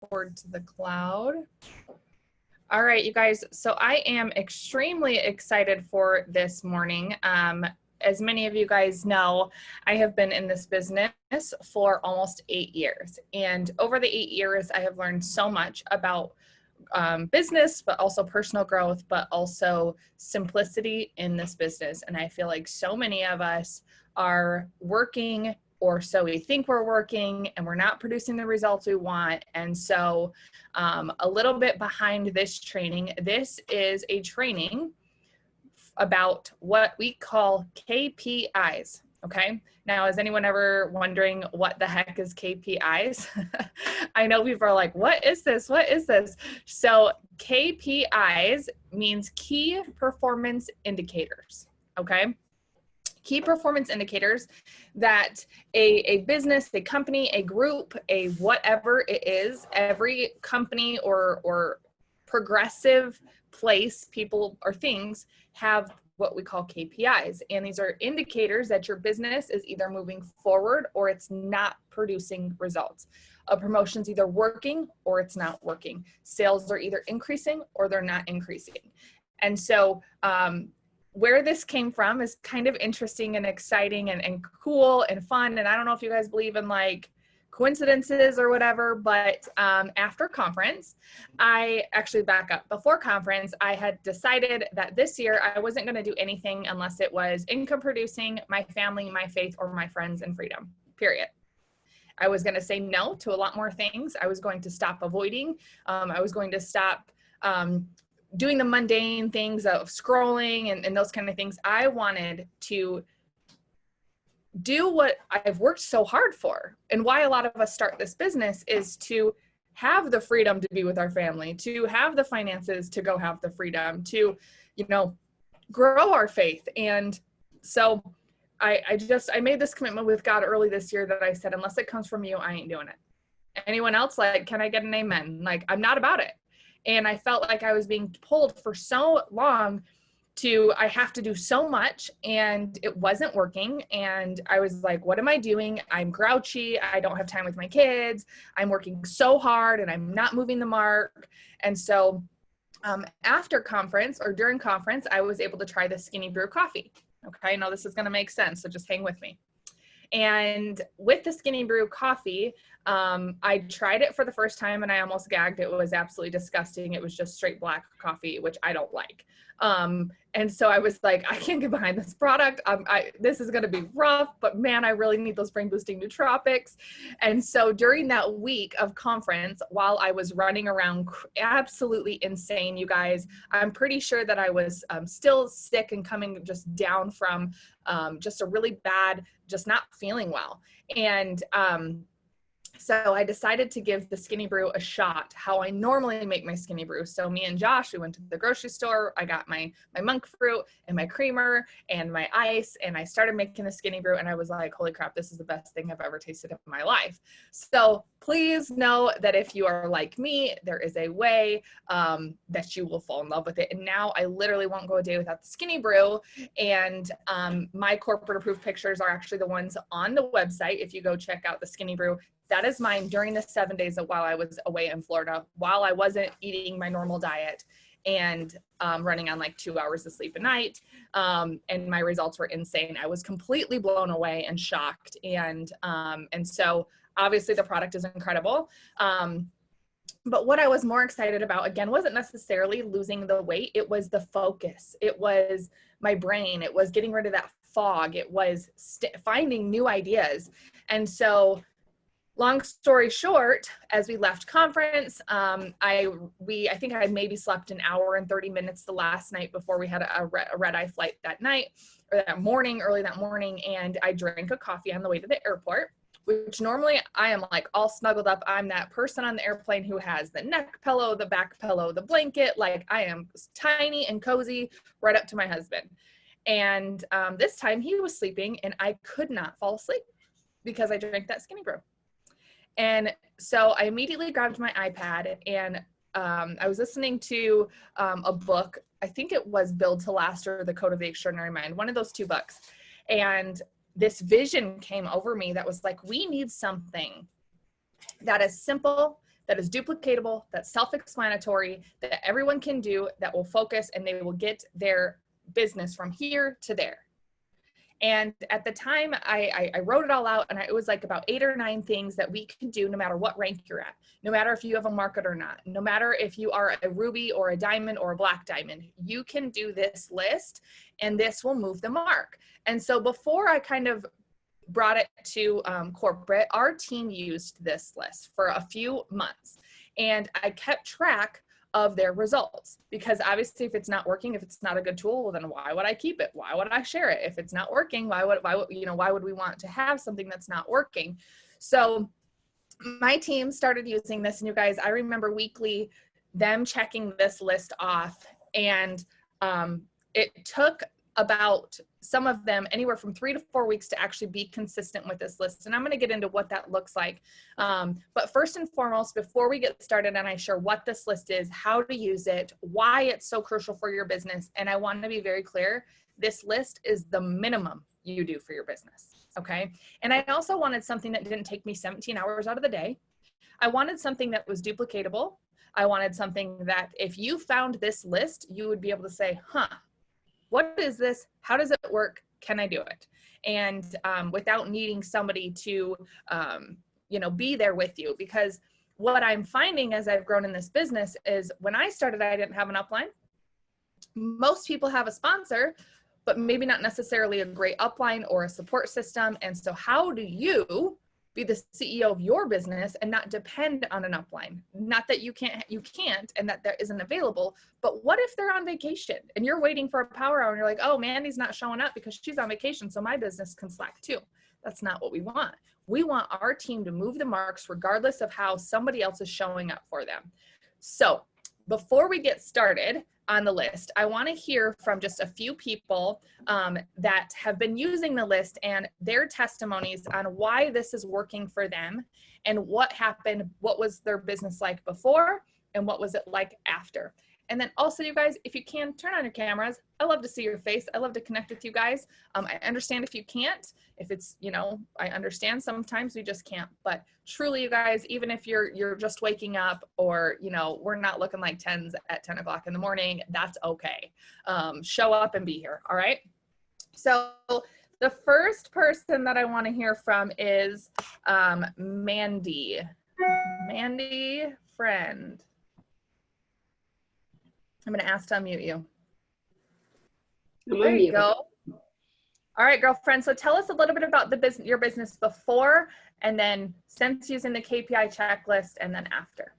forward to the cloud. All right, you guys, so I am extremely excited for this morning. As many of you guys know, I have been in this business for almost 8 years. And over the 8 years, I have learned so much about business, but also personal growth, but also simplicity in this business. And I feel like so many of us are working, or so we think we're working, and we're not producing the results we want. And so a little bit behind this training, this is a training about what we call KPIs. Okay. Now, is anyone ever wondering what the heck is KPIs? I know people are like, what is this? What is this? So KPIs means key performance indicators. Okay. Key performance indicators that a business, a company, a group, a whatever it is, every company or progressive place, people or things have what we call KPIs. And these are indicators that your business is either moving forward or it's not producing results. A promotion's either working or it's not working. Sales are either increasing or they're not increasing. And so where this came from is kind of interesting and exciting and cool and fun. And I don't know if you guys believe in like coincidences or whatever, but after conference, I actually back up. Before conference, I had decided that this year I wasn't going to do anything unless it was income producing, my family, my faith, or my friends and freedom, period. I was going to say no to a lot more things. I was going to stop avoiding. I was going to stop doing the mundane things of scrolling and those kind of things. I wanted to do what I've worked so hard for, and why a lot of us start this business is to have the freedom to be with our family, to have the finances to go have the freedom to, you know, grow our faith. And so I made this commitment with God early this year that I said, unless it comes from you, I ain't doing it. Anyone else, like, can I get an amen? Like, I'm not about it. And I felt like I was being pulled for so long I have to do so much, and it wasn't working. And I was like, what am I doing? I'm grouchy. I don't have time with my kids. I'm working so hard and I'm not moving the mark. And so after conference or during conference, I was able to try the Skinny Brew coffee. Okay. Now this is going to make sense. So just hang with me. And with the Skinny Brew coffee, I tried it for the first time and I almost gagged. It was absolutely disgusting. It was just straight black coffee, which I don't like. And so I was like, I can't get behind this product. This is going to be rough, but man, I really need those brain boosting nootropics. And so during that week of conference, while I was running around absolutely insane, you guys, I'm pretty sure that I was still sick and coming just down from just a really bad, just not feeling well. And so I decided to give the Skinny Brew a shot, how I normally make my Skinny Brew. So me and Josh, we went to the grocery store. I got my monk fruit and my creamer and my ice, and I started making the Skinny Brew, and I was like, holy crap, this is the best thing I've ever tasted in my life. So please know that if you are like me, there is a way that you will fall in love with it. And now I literally won't go a day without the Skinny Brew. And my corporate approved pictures are actually the ones on the website. If you go check out the Skinny Brew, that is mine during the 7 days while I was away in Florida, while I wasn't eating my normal diet and running on like 2 hours of sleep a night. And my results were insane. I was completely blown away and shocked. And so obviously the product is incredible. But what I was more excited about, again, wasn't necessarily losing the weight. It was the focus. It was my brain. It was getting rid of that fog. It was finding new ideas. And so long story short, as we left conference, I think I maybe slept an hour and 30 minutes the last night before we had a red-eye flight that night, or that morning, early that morning, and I drank a coffee on the way to the airport, which normally I am like all snuggled up. I'm that person on the airplane who has the neck pillow, the back pillow, the blanket. Like I am tiny and cozy right up to my husband. And this time he was sleeping and I could not fall asleep because I drank that Skinny Brew. And so I immediately grabbed my iPad and I was listening to a book. I think it was Build to Last or The Code of the Extraordinary Mind, one of those two books. And this vision came over me that was like, we need something that is simple, that is duplicatable, that's self-explanatory, that everyone can do, that will focus, and they will get their business from here to there. And at the time, I wrote it all out, and it was like about 8 or 9 things that we can do no matter what rank you're at, no matter if you have a market or not, no matter if you are a ruby or a diamond or a black diamond, you can do this list, and this will move the mark. And so before I kind of brought it to corporate, our team used this list for a few months, and I kept track of their results, because obviously if it's not working, if it's not a good tool, well, then why would I keep it? Why would I share it? If it's not working, why would we want to have something that's not working? So my team started using this, and you guys, I remember weekly them checking this list off, and it took about some of them anywhere from 3 to 4 weeks to actually be consistent with this list. And I'm going to get into what that looks like. But first and foremost, before we get started and I share what this list is, how to use it, why it's so crucial for your business. And I want to be very clear, this list is the minimum you do for your business. Okay. And I also wanted something that didn't take me 17 hours out of the day. I wanted something that was duplicatable. I wanted something that if you found this list, you would be able to say, huh, what is this? How does it work? Can I do it? And without needing somebody to, be there with you. Because what I'm finding as I've grown in this business is when I started, I didn't have an upline. Most people have a sponsor, but maybe not necessarily a great upline or a support system. And so how do you be the CEO of your business and not depend on an upline? Not that you can't and that there isn't available, but what if they're on vacation and you're waiting for a power hour and you're like, oh, Mandy's not showing up because she's on vacation, so my business can slack too. That's not what we want. We want our team to move the marks regardless of how somebody else is showing up for them. So before we get started on the list, I want to hear from just a few people that have been using the list and their testimonies on why this is working for them and what happened, what was their business like before, and what was it like after. And then also, you guys, if you can, turn on your cameras. I love to see your face. I love to connect with you guys. I understand if you can't, if it's, I understand sometimes we just can't, but truly, you guys, even if you're just waking up or, we're not looking like 10s at 10 o'clock in the morning, that's okay. Show up and be here. All right. So the first person that I want to hear from is Mandy. Mandy, friend. I'm going to ask to unmute you. There you go. All right, girlfriend. So tell us a little bit about your business before and then since using the KPI checklist and then after.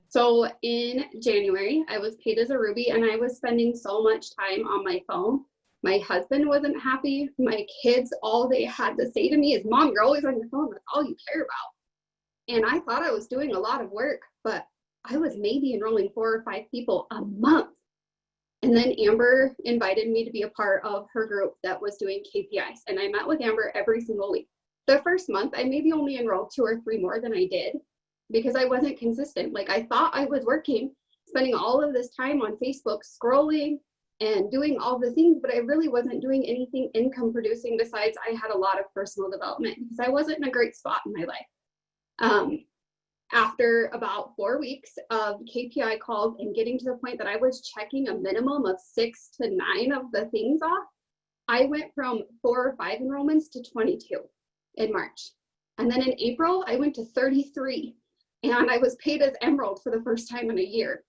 So in January, I was paid as a Ruby and I was spending so much time on my phone. My husband wasn't happy. My kids, all they had to say to me is, Mom, you're always on your phone. That's all you care about. And I thought I was doing a lot of work, but I was maybe enrolling 4 or 5 people a month. And then Amber invited me to be a part of her group that was doing KPIs. And I met with Amber every single week. The first month, I maybe only enrolled 2 or 3 more than I did because I wasn't consistent. Like I thought I was working, spending all of this time on Facebook, scrolling and doing all the things, but I really wasn't doing anything income producing besides I had a lot of personal development because I wasn't in a great spot in my life. After about 4 weeks of KPI calls and getting to the point that I was checking a minimum of 6 to 9 of the things off, I went from 4 or 5 enrollments to 22 in March. And then in April, I went to 33 and I was paid as Emerald for the first time in a year.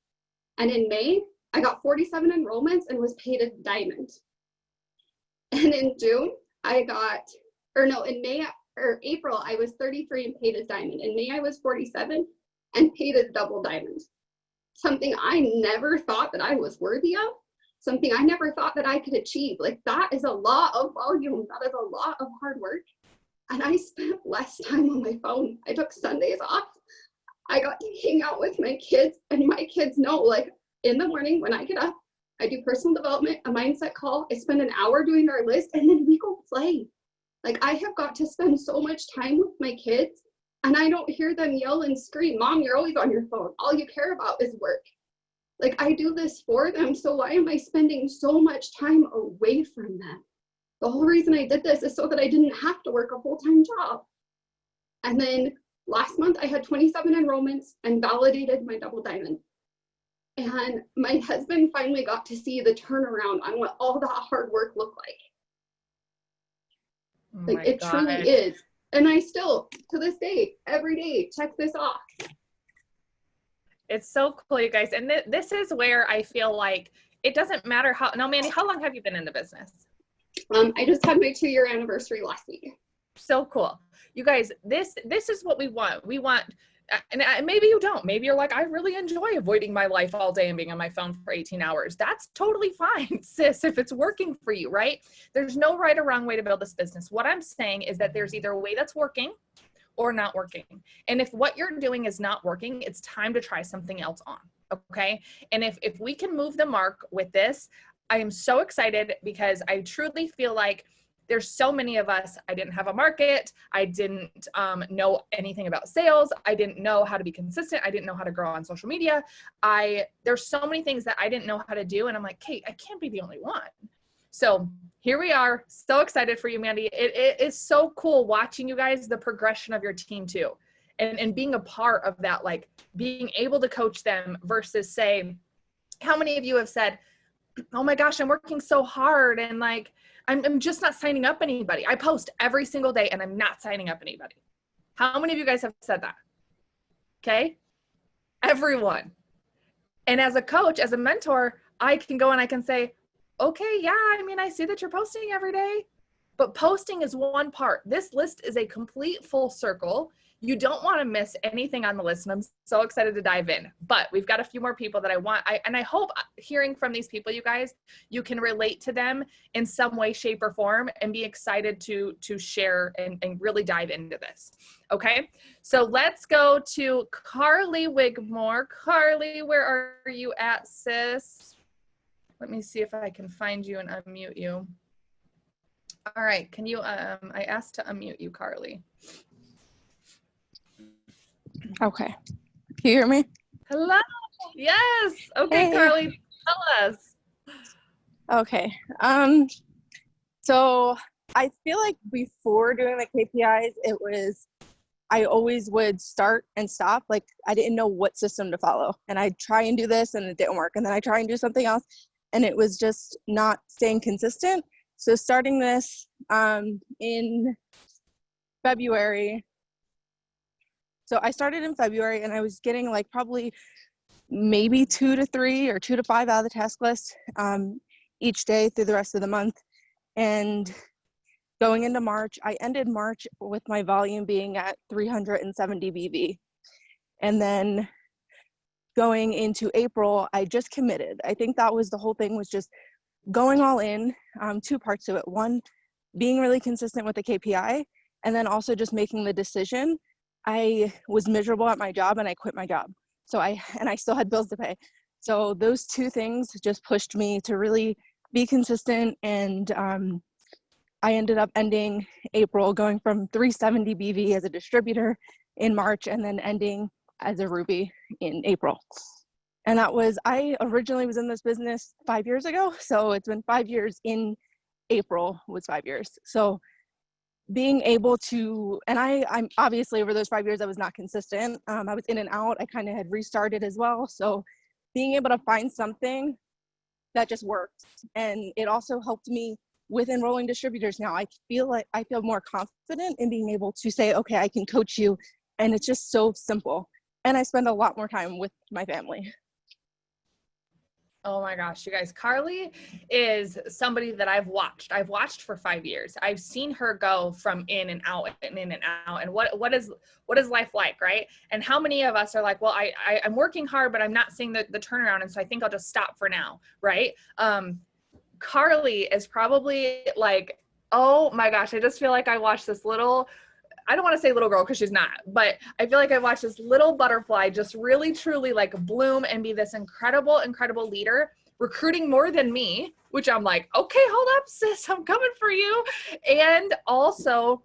And in May, I got 47 enrollments and was paid as Diamond. And in June, April, I was 33 and paid as Diamond. In May, I was 47 and paid as Double Diamond. Something I never thought that I was worthy of, something I never thought that I could achieve. Like that is a lot of volume. That is a lot of hard work. And I spent less time on my phone. I took Sundays off. I got to hang out with my kids and my kids know, like in the morning when I get up, I do personal development, a mindset call. I spend an hour doing our list and then we go play. Like I have got to spend so much time with my kids and I don't hear them yell and scream, Mom, you're always on your phone. All you care about is work. Like I do this for them. So why am I spending so much time away from them? The whole reason I did this is so that I didn't have to work a full-time job. And then Last month, I had 27 enrollments and validated my double diamond. And my husband finally got to see the turnaround on what all that hard work looked like. Oh Like, it truly is. And I still, to this day, every day, check this off. It's so cool, you guys. And this is where I feel like it doesn't matter how, now, Mandy, how long have you been in the business? I just had my 2-year anniversary last week. So cool. You guys, this is what we want. We want, and maybe you don't. Maybe you're like, I really enjoy avoiding my life all day and being on my phone for 18 hours. That's totally fine, sis, if it's working for you, right? There's no right or wrong way to build this business. What I'm saying is that there's either a way that's working or not working. And if what you're doing is not working, it's time to try something else on, okay? And if we can move the mark with this, I am so excited because I truly feel like there's so many of us, I didn't have a market, I didn't know anything about sales, I didn't know how to be consistent, I didn't know how to grow on social media. There's so many things that I didn't know how to do, and I'm like, Kate, I can't be the only one. So here we are, so excited for you, Mandy. It is so cool watching you guys, the progression of your team too, and being a part of that, like being able to coach them versus say, how many of you have said, oh my gosh, I'm working so hard and like, I'm just not signing up anybody. I post every single day and I'm not signing up anybody. How many of you guys have said that? Okay. Everyone. And as a coach, as a mentor, I can go and I can say, okay, yeah, I mean, I see that you're posting every day, but posting is one part. This list is a complete full circle. You don't want to miss anything on the list, and I'm so excited to dive in. But we've got a few more people that I hope hearing from these people, you guys, you can relate to them in some way, shape, or form and be excited to share and really dive into this. Okay, so let's go to Carly Wigmore. Carly, where are you at, sis? Let me see if I can find you and unmute you. All right, can you, I asked to unmute you, Carly. Okay. Can you hear me? Hello. Yes. Okay, Hey. Carly, tell us. Okay. So I feel like before doing the KPIs, I always would start and stop. Like I didn't know what system to follow, and I'd try and do this and it didn't work. And then I try and do something else and it was just not staying consistent. So starting this in February. So I started in February and I was getting like probably maybe 2 to 3 or 2 to 5 out of the task list each day through the rest of the month. And going into March, I ended March with my volume being at 370 BV. And then going into April, I just committed. I think that was the whole thing, was just going all in. 2 parts to it. One, being really consistent with the KPI, and then also just making the decision. I was miserable at my job and I quit my job. So I still had bills to pay. So those 2 things just pushed me to really be consistent. And I ended up ending April going from 370 BV as a distributor in March and then ending as a Ruby in April. And that was, I originally was in this business 5 years ago. So it's been 5 years. In April was 5 years. So being able to, and I'm obviously over those 5 years, I was not consistent. I was in and out. I kind of had restarted as well. So being able to find something that just worked. And it also helped me with enrolling distributors now. I feel more confident in being able to say, okay, I can coach you. And it's just so simple. And I spend a lot more time with my family. Oh my gosh, you guys, Carly is somebody that I've watched for 5 years. I've seen her go from in and out and in and out. And what is life like, right? And how many of us are like, well, I'm working hard, but I'm not seeing the turnaround. And so I think I'll just stop for now, right? Carly is probably like, oh my gosh, I just feel like I watched this little, I don't want to say little girl because she's not, but I feel like I watched this little butterfly just really, truly like bloom and be this incredible, incredible leader, recruiting more than me, which I'm like, okay, hold up, sis, I'm coming for you. And also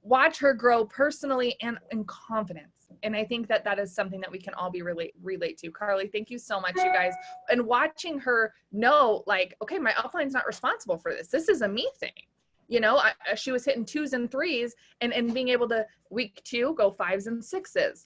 watch her grow personally and in confidence. And I think that is something that we can all be relate to. Carly, thank you so much, you guys. And watching her know, like, okay, my upline's not responsible for this. This is a me thing. You know, she was hitting 2s and 3s and being able to week 2 go 5s and 6s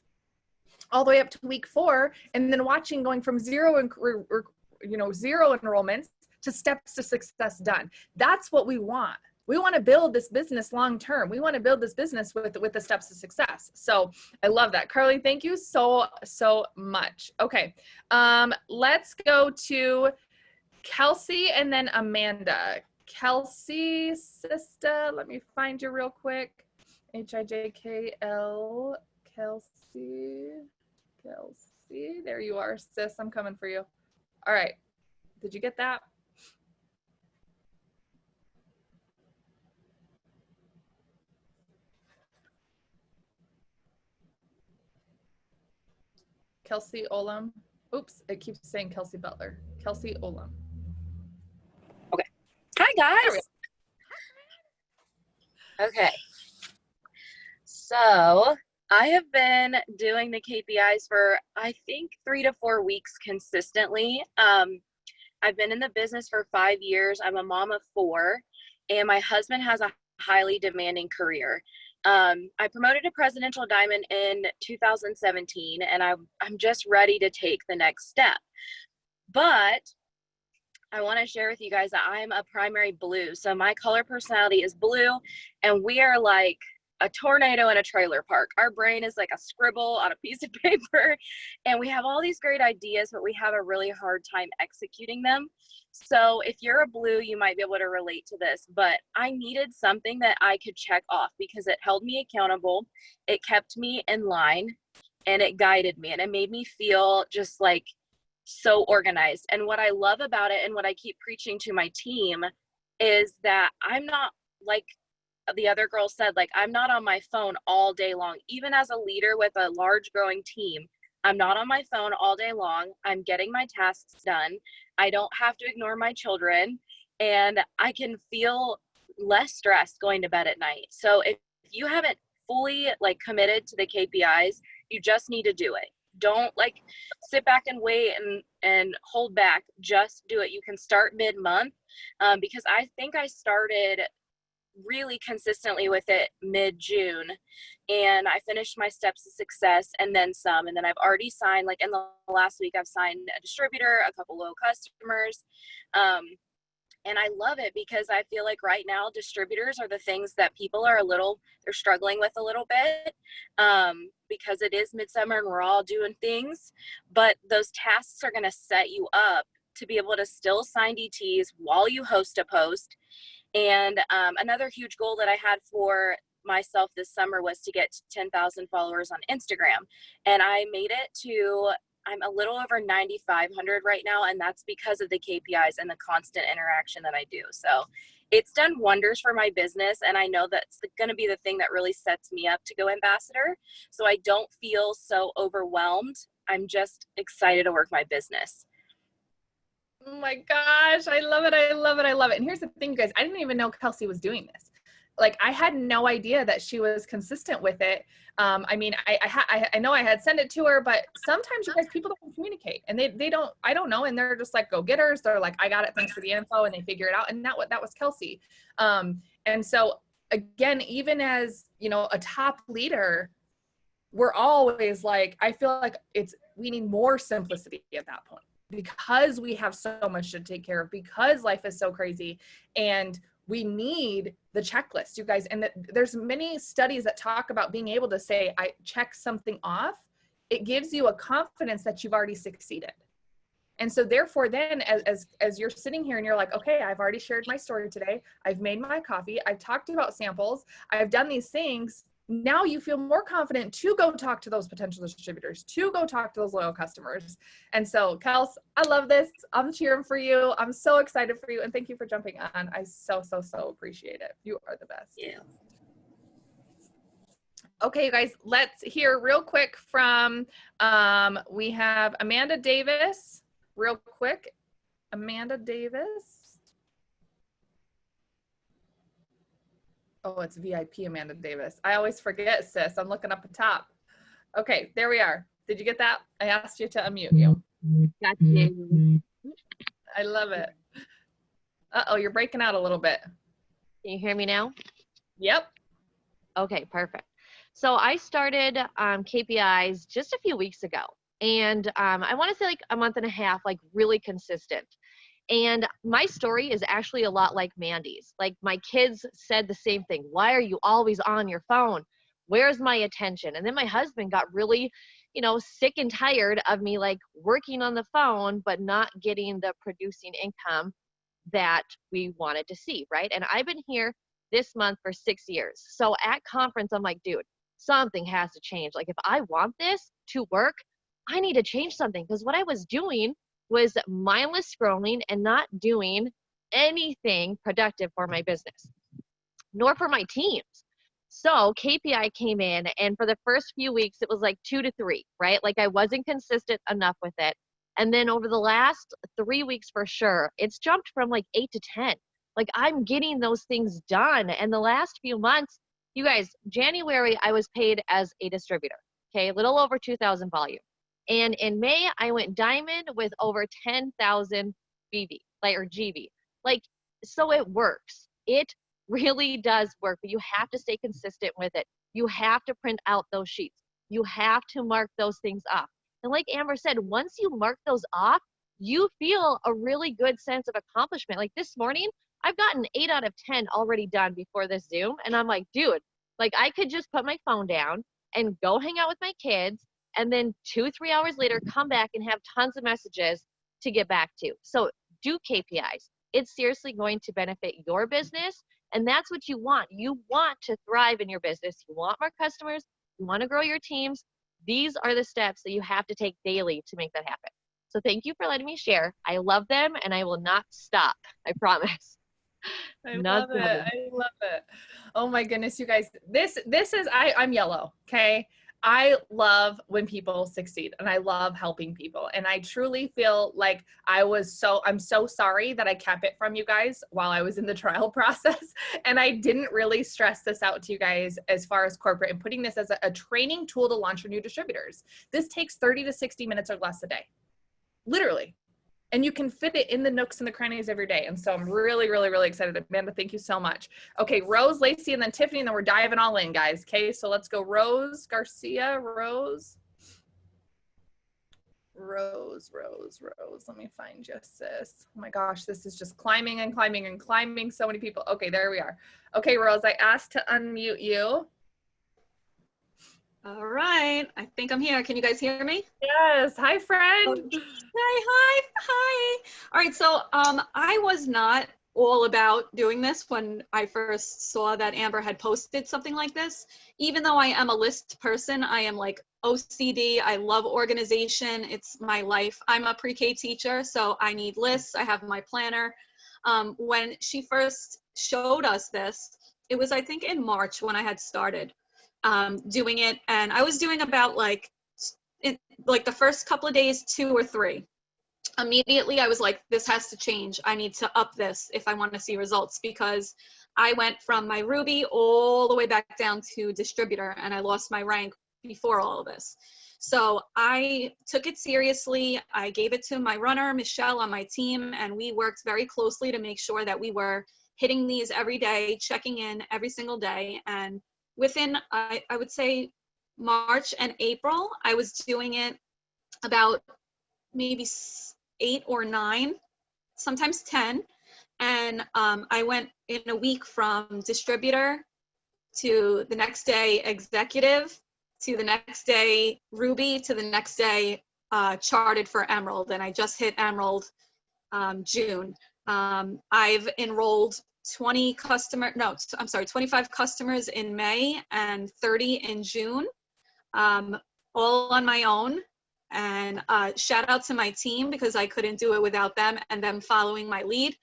all the way up to week 4, and then watching going from zero enrollments to steps to success done. That's what we want. We want to build this business long term. We want to build this business with the steps to success. So I love that. Carly, thank you so much. Okay, let's go to Kelsey and then Amanda. Kelsey, sister, let me find you real quick. Hijkl, Kelsey, there you are, sis. I'm coming for you. All right, did you get that? Kelsey Olam. Oops, it keeps saying Kelsey Butler. Kelsey Olam. Okay. Hi, guys. Okay. So I have been doing the KPIs for, I think, 3 to 4 weeks consistently. I've been in the business for 5 years. I'm a mom of 4, and my husband has a highly demanding career. I promoted to Presidential Diamond in 2017, and I'm just ready to take the next step. But I want to share with you guys that I'm a primary blue. So my color personality is blue, and we are like a tornado in a trailer park. Our brain is like a scribble on a piece of paper, and we have all these great ideas, but we have a really hard time executing them. So if you're a blue, you might be able to relate to this, but I needed something that I could check off because it held me accountable. It kept me in line, and it guided me, and it made me feel just like so organized. And what I love about it, and what I keep preaching to my team, is that I'm not, like the other girl said, like, I'm not on my phone all day long. Even as a leader with a large growing team, I'm not on my phone all day long. I'm getting my tasks done. I don't have to ignore my children, and I can feel less stressed going to bed at night. So if you haven't fully like committed to the KPIs, you just need to do it. Don't like sit back and wait and hold back. Just do it. You can start mid-month, because I think I started really consistently with it mid-June, and I finished my steps to success and then some. And then I've already signed, like in the last week, I've signed a distributor, a couple low customers. And I love it because I feel like right now distributors are the things that people are they're struggling with a little bit, because it is midsummer and we're all doing things, but those tasks are going to set you up to be able to still sign DTs while you host a post. And another huge goal that I had for myself this summer was to get to 10,000 followers on Instagram. And I made it to, I'm a little over 9,500 right now. And that's because of the KPIs and the constant interaction that I do. So it's done wonders for my business. And I know that's going to be the thing that really sets me up to go ambassador. So I don't feel so overwhelmed. I'm just excited to work my business. Oh my gosh, I love it. I love it. I love it. And here's the thing, you guys, I didn't even know Kelsey was doing this. Like, I had no idea that she was consistent with it. I mean, I know I had sent it to her, but sometimes you guys, people don't communicate, and they don't, I don't know. And they're just like go-getters. They're like, I got it, thanks for the info. And they figure it out. And that was Kelsey. And so again, even as, you know, a top leader, we're always like, I feel like we need more simplicity at that point, because we have so much to take care of, because life is so crazy, and we need the checklist, you guys. And there's many studies that talk about being able to say, I check something off. It gives you a confidence that you've already succeeded. And so therefore then as you're sitting here and you're like, okay, I've already shared my story today. I've made my coffee. I've talked about samples. I've done these things. Now you feel more confident to go talk to those potential distributors, to go talk to those loyal customers. And so, Kels, I love this. I'm cheering for you. I'm so excited for you. And thank you for jumping on. I so appreciate it. You are the best. Yeah. Okay, you guys, let's hear real quick from, we have Amanda Davis, real quick. Amanda Davis. Oh, it's VIP Amanda Davis. I always forget, sis. I'm looking up the top. Okay, there we are. Did you get that? I asked you to unmute you. Got you. I love it. Uh-oh, you're breaking out a little bit. Can you hear me now? Yep. Okay, perfect. So I started KPIs just a few weeks ago, and I want to say like a month and a half, like really consistent. And my story is actually a lot like Mandy's. Like my kids said the same thing. Why are you always on your phone? Where's my attention? And then my husband got really, sick and tired of me like working on the phone, but not getting the producing income that we wanted to see, right? And I've been here this month for 6 years. So at conference, I'm like, dude, something has to change. Like if I want this to work, I need to change something, because what I was doing was mindless scrolling and not doing anything productive for my business, nor for my teams. So KPI came in, and for the first few weeks, it was like 2 to 3, right? Like I wasn't consistent enough with it. And then over the last 3 weeks for sure, it's jumped from like 8 to 10. Like I'm getting those things done. And the last few months, you guys, January, I was paid as a distributor, okay? A little over 2,000 volume. And in May, I went diamond with over 10,000 BV, or GV. Like, so it works. It really does work, but you have to stay consistent with it. You have to print out those sheets. You have to mark those things off. And like Amber said, once you mark those off, you feel a really good sense of accomplishment. Like this morning, I've gotten 8 out of 10 already done before this Zoom. And I'm like, dude, like I could just put my phone down and go hang out with my kids, and then 2-3 hours later, come back and have tons of messages to get back to. So do KPIs. It's seriously going to benefit your business. And that's what you want. You want to thrive in your business. You want more customers. You want to grow your teams. These are the steps that you have to take daily to make that happen. So thank you for letting me share. I love them, and I will not stop. I promise. I love it. I love it. Oh my goodness, you guys. This is I'm yellow. Okay. I love when people succeed, and I love helping people. And I truly feel like I'm so sorry that I kept it from you guys while I was in the trial process. And I didn't really stress this out to you guys as far as corporate and putting this as a training tool to launch your new distributors. This takes 30 to 60 minutes or less a day, literally. And you can fit it in the nooks and the crannies of your day. And so I'm really, really, really excited. Amanda, thank you so much. Okay, Rose, Lacey, and then Tiffany, and then we're diving all in, guys. Okay, so let's go Rose, Garcia, Rose. Let me find you, sis. Oh my gosh, this is just climbing and climbing and climbing. So many people. Okay, there we are. Okay, Rose, I asked to unmute you. All right, I think I'm here. Can you guys hear me? Yes, hi friend. Hi. All right, so I was not all about doing this when I first saw that Amber had posted something like this. Even though I am a list person, I am like OCD. I love organization. It's my life. I'm a pre-K teacher, so I need lists. I have my planner. When she first showed us this, it was I think in March when I had started doing it, and I was doing about like the first couple of days 2 or 3. Immediately I was like, this has to change. I need to up this if I want to see results, because I went from my Ruby all the way back down to distributor, and I lost my rank before all of this. So I took it seriously. I gave it to my runner, Michelle, on my team, and we worked very closely to make sure that we were hitting these every day, checking in every single day. And within, I would say, March and April, I was doing it about maybe 8 or 9, sometimes 10. And I went in a week from distributor to the next day executive, to the next day Ruby, to the next day charted for Emerald. And I just hit Emerald June. I've enrolled 25 customers in May and 30 in June, all on my own. And shout out to my team, because I couldn't do it without them and them following my lead.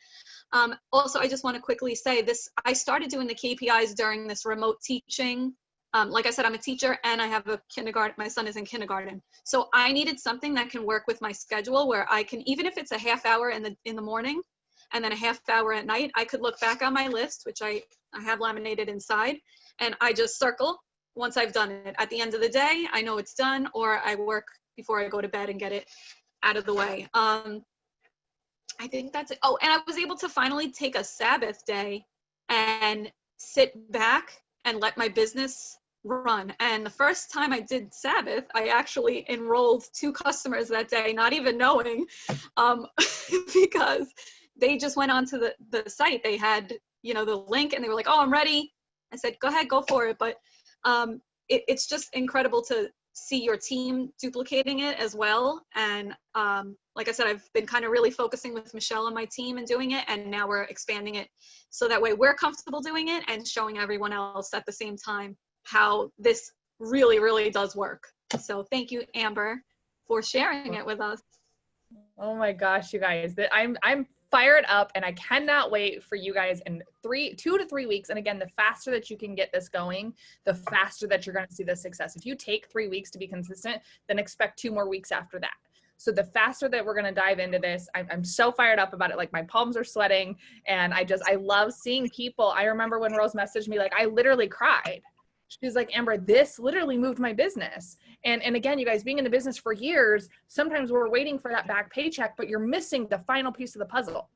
Also, I just want to quickly say this, I started doing the KPIs during this remote teaching. Like I said, I'm a teacher and I have a kindergarten, my son is in kindergarten. So I needed something that can work with my schedule, where I can, even if it's a half hour in the morning and then a half hour at night, I could look back on my list, which I have laminated inside, and I just circle once I've done it. At the end of the day, I know it's done, or I work before I go to bed and get it out of the way. I think that's it. Oh, and I was able to finally take a Sabbath day and sit back and let my business run. And the first time I did Sabbath, I actually enrolled 2 customers that day, not even knowing, because they just went onto the site. They had, you know, the link and they were like, oh, I'm ready. I said, go ahead, go for it. But it's just incredible to see your team duplicating it as well. And like I said, I've been kind of really focusing with Michelle and my team and doing it. And now we're expanding it so that way we're comfortable doing it and showing everyone else at the same time how this really, really does work. So thank you, Amber, for sharing it with us. Oh my gosh, you guys, I'm fired up, and I cannot wait for you guys in 2 to 3 weeks. And again, the faster that you can get this going, the faster that you're going to see the success. If you take 3 weeks to be consistent, then expect 2 more weeks after that. So the faster that we're going to dive into this, I'm so fired up about it. Like, my palms are sweating, and I love seeing people. I remember when Rose messaged me, like, I literally cried. She's like, Amber, this literally moved my business. And again, you guys, being in the business for years, sometimes we're waiting for that back paycheck, but you're missing the final piece of the puzzle.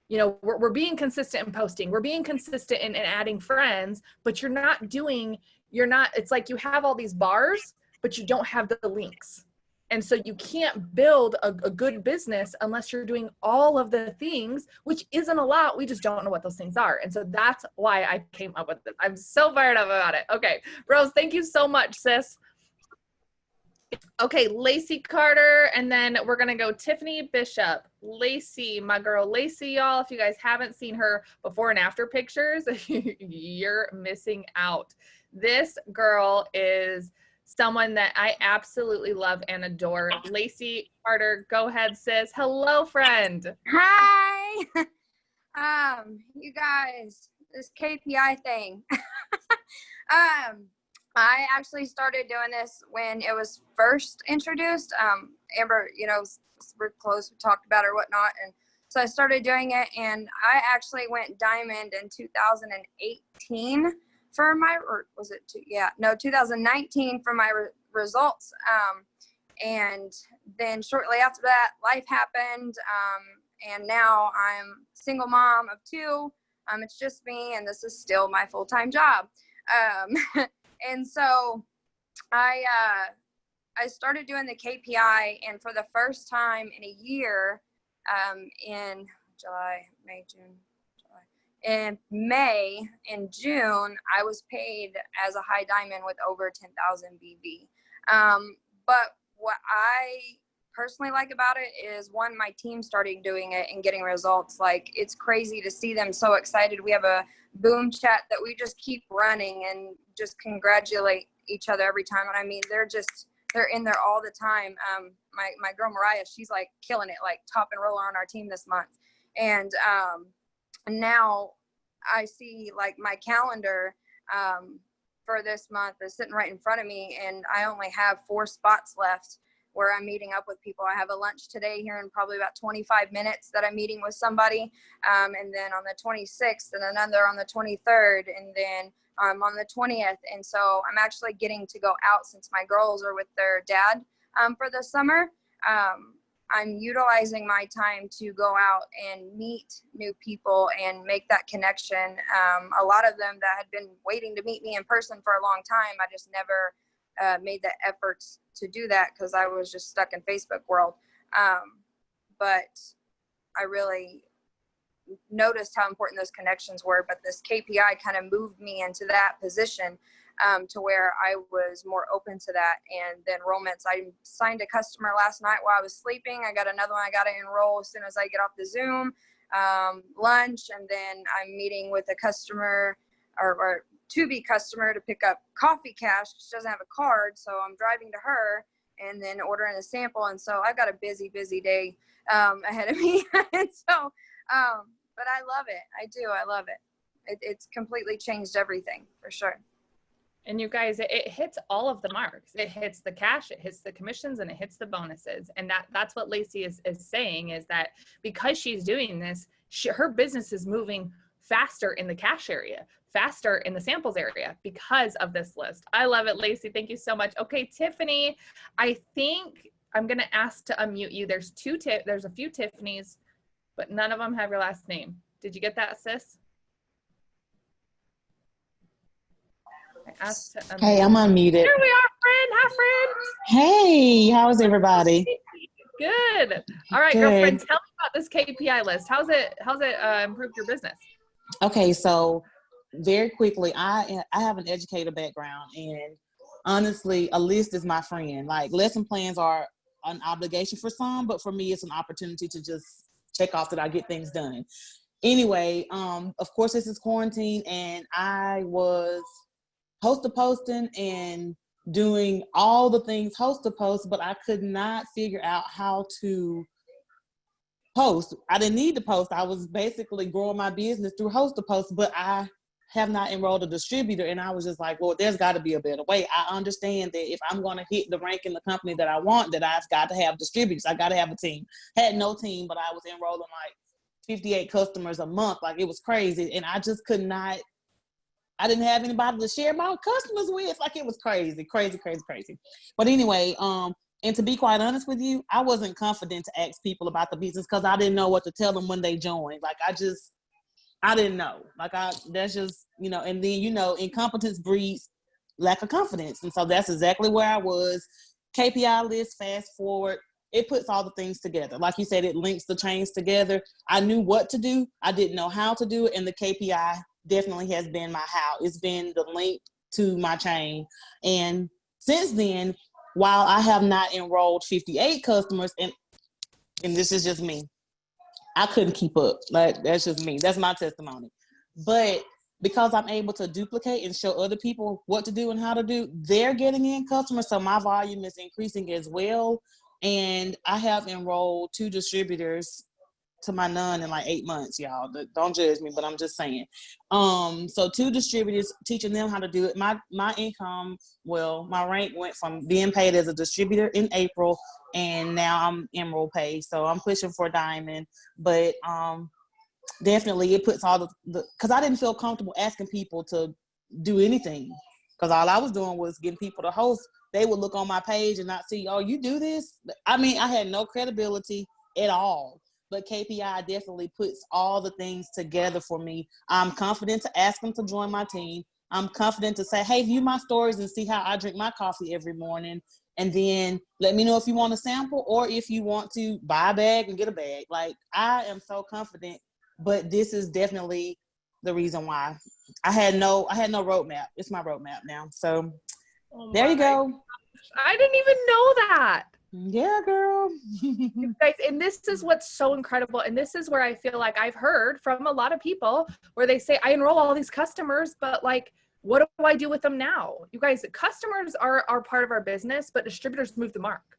You know, we're being consistent in posting. We're being consistent in adding friends, but it's like you have all these bars, but you don't have the links. And so you can't build a good business unless you're doing all of the things, which isn't a lot. We just don't know what those things are. And so that's why I came up with this. I'm so fired up about it. Okay, Rose, thank you so much, sis. Okay, Lacey Carter, and then we're going to go Tiffany Bishop. Lacey, my girl Lacey, y'all, if you guys haven't seen her before and after pictures, you're missing out. This girl is someone that I absolutely love and adore. Lacey Carter, go ahead, sis. Hello, friend. Hi. You guys, this KPI thing. I actually started doing this when it was first introduced. Amber, you know, we're close, we talked about it or whatnot. And so I started doing it, and I actually went diamond in 2018 for my, or was it, 2019 for my results. And then shortly after that, life happened. And now I'm single mom of 2. It's just me, and this is still my full-time job. And so I started doing the KPI, and for the first time in a year, in in June, I was paid as a high diamond with over 10,000 BV. But what I personally like about it is, one, my team started doing it and getting results. Like, it's crazy to see them so excited. We have a boom chat that we just keep running and just congratulate each other every time. And I mean, they're in there all the time. My girl Mariah, she's like killing it, like top enroller on our team this month. And now I see like my calendar for this month is sitting right in front of me, and I only have 4 spots left where I'm meeting up with people. I have a lunch today here in probably about 25 minutes that I'm meeting with somebody. And then on the 26th, and another on the 23rd, and then on the 20th. And so I'm actually getting to go out, since my girls are with their dad for the summer. I'm utilizing my time to go out and meet new people and make that connection. A lot of them that had been waiting to meet me in person for a long time, I just never made the efforts to do that because I was just stuck in Facebook world. But I really noticed how important those connections were. But this KPI kind of moved me into that position to where I was more open to that. And the enrollments, I signed a customer last night while I was sleeping. I got another one I got to enroll as soon as I get off the Zoom lunch. And then I'm meeting with a customer or to-be customer to pick up coffee cash. She doesn't have a card, so I'm driving to her and then ordering a sample. And so I've got a busy day ahead of me. And so, but I love it. I do. I love it. It's completely changed everything for sure. And you guys, it hits all of the marks. It hits the cash, it hits the commissions, and it hits the bonuses. And that's what Lacey is saying, is that because she's doing this, her business is moving faster in the cash area, faster in the samples area because of this list. I love it, Lacey. Thank you so much. Okay, Tiffany, I think I'm going to ask to unmute you. There's a few Tiffanys, but none of them have your last name. Did you get that, sis? I asked to unmute. Hey, I'm unmuted. Here we are, friend. Hi, friend. Hey, how's everybody? Good. All right, Good. girlfriend, tell me about this KPI list. How's it improved your business? Okay, so very quickly, I have an educator background, and honestly, a list is my friend. Like, lesson plans are an obligation for some, but for me, it's an opportunity to just check off that I get things done. Anyway, of course, this is quarantine, and I was host to posting and doing all the things host to post, but I could not figure out how to post. I didn't need to post. I was basically growing my business through host to post, but I have not enrolled a distributor. And I was just like, well, there's got to be a better way. I understand that if I'm going to hit the rank in the company that I want, that I've got to have distributors. I got to have a team. Had no team, but I was enrolling like 58 customers a month. Like, it was crazy. And I just could not, I didn't have anybody to share my customers with. Like, it was crazy. But anyway, and to be quite honest with you, I wasn't confident to ask people about the business because I didn't know what to tell them when they joined. Like, I didn't know. Like, that's just, and then, incompetence breeds lack of confidence. And so that's exactly where I was. KPI list, fast forward, it puts all the things together. Like you said, it links the chains together. I knew what to do. I didn't know how to do it. And the KPI definitely has been my how. It's been the link to my chain. And since then, while I have not enrolled 58 customers, and this is just me, I couldn't keep up. Like, that's just me. That's my testimony. But because I'm able to duplicate and show other people what to do and how to do, they're getting in customers. So my volume is increasing as well. And I have enrolled 2 distributors to my none in like 8 months, y'all. Don't judge me, but I'm just saying. So 2 distributors, teaching them how to do it. My income, my rank went from being paid as a distributor in April, and now I'm emerald paid. So I'm pushing for diamond, but definitely it puts all the because I didn't feel comfortable asking people to do anything, because all I was doing was getting people to host. They would look on my page and not see, oh, you do this? I mean, I had no credibility at all. But KPI definitely puts all the things together for me. I'm confident to ask them to join my team. I'm confident to say, hey, view my stories and see how I drink my coffee every morning. And then let me know if you want a sample or if you want to buy a bag and get a bag. Like, I am so confident, but this is definitely the reason why. I had no roadmap. It's my roadmap now. So there you go. I didn't even know that. Yeah, girl. Guys, and this is what's so incredible. And this is where I feel like I've heard from a lot of people where they say, I enroll all these customers, but like, what do I do with them now? You guys, customers are part of our business, but distributors move the mark.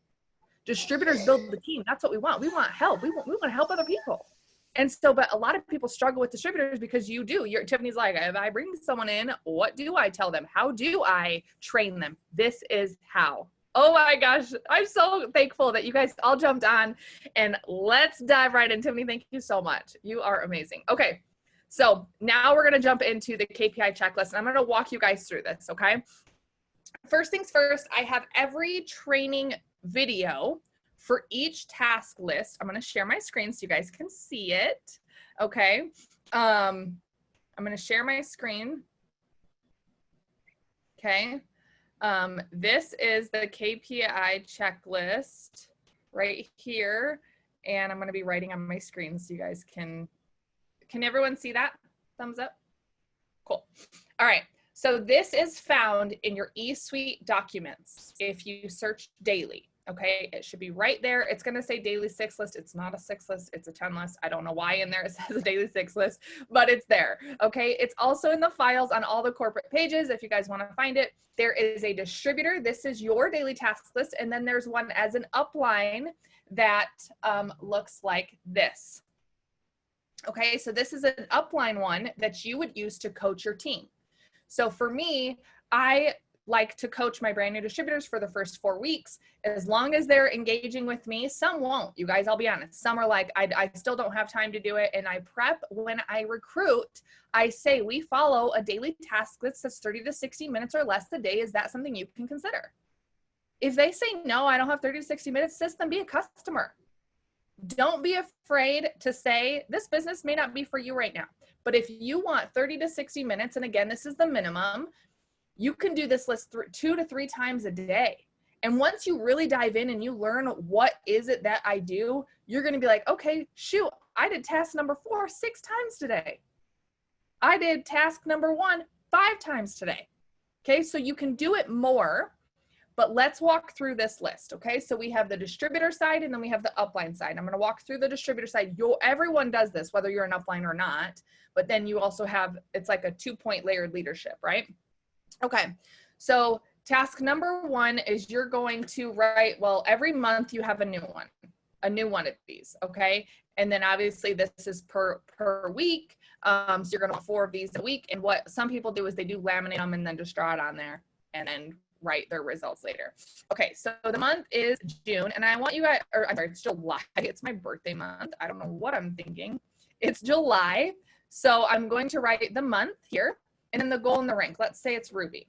Distributors build the team. That's what we want. We want help. We want to help other people. And so, but a lot of people struggle with distributors because Tiffany's like, if I bring someone in, what do I tell them? How do I train them? This is how. Oh my gosh, I'm so thankful that you guys all jumped on, and let's dive right in. Tiffany, thank you so much. You are amazing. Okay, so now we're gonna jump into the KPI checklist, and I'm gonna walk you guys through this, okay? First things first, I have every training video for each task list. I'm gonna share my screen so you guys can see it, okay? I'm gonna share my screen, okay? This is the KPI checklist right here. And I'm going to be writing on my screen so you guys can everyone see that? Thumbs up. Cool. All right. So this is found in your eSuite documents. If you search daily, okay, it should be right there. It's going to say daily 6 list. It's not a 6 list. It's a 10 list. I don't know why in there it says a daily 6 list, but it's there. Okay. It's also in the files on all the corporate pages. If you guys want to find it, there is a distributor. This is your daily task list. And then there's one as an upline that looks like this. Okay. So this is an upline one that you would use to coach your team. So for me, I like to coach my brand new distributors for the first 4 weeks. As long as they're engaging with me, some won't. You guys, I'll be honest. Some are like, I still don't have time to do it. And I prep when I recruit. I say, we follow a daily task list that's 30 to 60 minutes or less a day. Is that something you can consider? If they say, no, I don't have 30 to 60 minutes, sis, then be a customer. Don't be afraid to say, this business may not be for you right now. But if you want 30 to 60 minutes, and again, this is the minimum, You can do this list 2 to 3 times a day. And once you really dive in and you learn what is it that I do, you're going to be like, okay, shoot, I did task number 4 6 times today. I did task number 1 5 times today. Okay, so you can do it more, but let's walk through this list. Okay, so we have the distributor side and then we have the upline side. I'm going to walk through the distributor side. Everyone does this, whether you're an upline or not, but then you also have, it's like a 2-point layered leadership, right? Okay, so task number 1 is you're going to write, well, every month you have a new one of these, okay? And then obviously this is per week. So you're gonna have 4 of these a week. And what some people do is they do laminate them and then just draw it on there and then write their results later. Okay, so the month is June, and I want you guys, or I'm sorry, it's July. It's my birthday month. I don't know what I'm thinking. It's July. So I'm going to write the month here and then the goal and the rank. Let's say it's Ruby.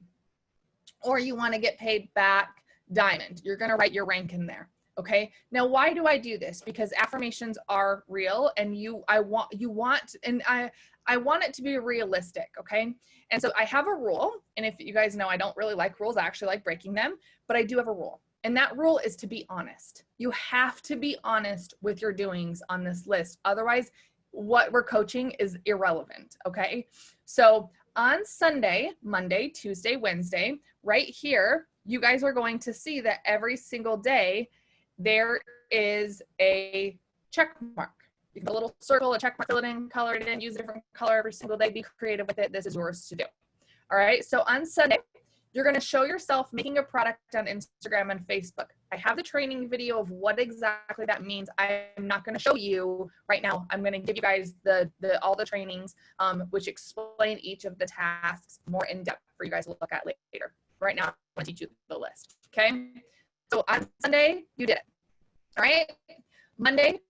Or you want to get paid back Diamond. You're going to write your rank in there. Okay. Now, why do I do this? Because affirmations are real, and I want it to be realistic. Okay. And so I have a rule. And if you guys know, I don't really like rules. I actually like breaking them, but I do have a rule. And that rule is to be honest. You have to be honest with your doings on this list. Otherwise, what we're coaching is irrelevant. Okay. So on Sunday, Monday, Tuesday, Wednesday, right here, you guys are going to see that every single day there is a check mark. You can put a little circle, a check mark, fill it in, color it in, use a different color every single day, be creative with it. This is yours to do. All right, so on Sunday, you're gonna show yourself making a product on Instagram and Facebook. I have the training video of what exactly that means. I'm not gonna show you right now. I'm gonna give you guys all the trainings which explain each of the tasks more in depth for you guys to look at later. Right now, I'm gonna teach you the list, okay? So on Sunday, you did it, all right? Monday,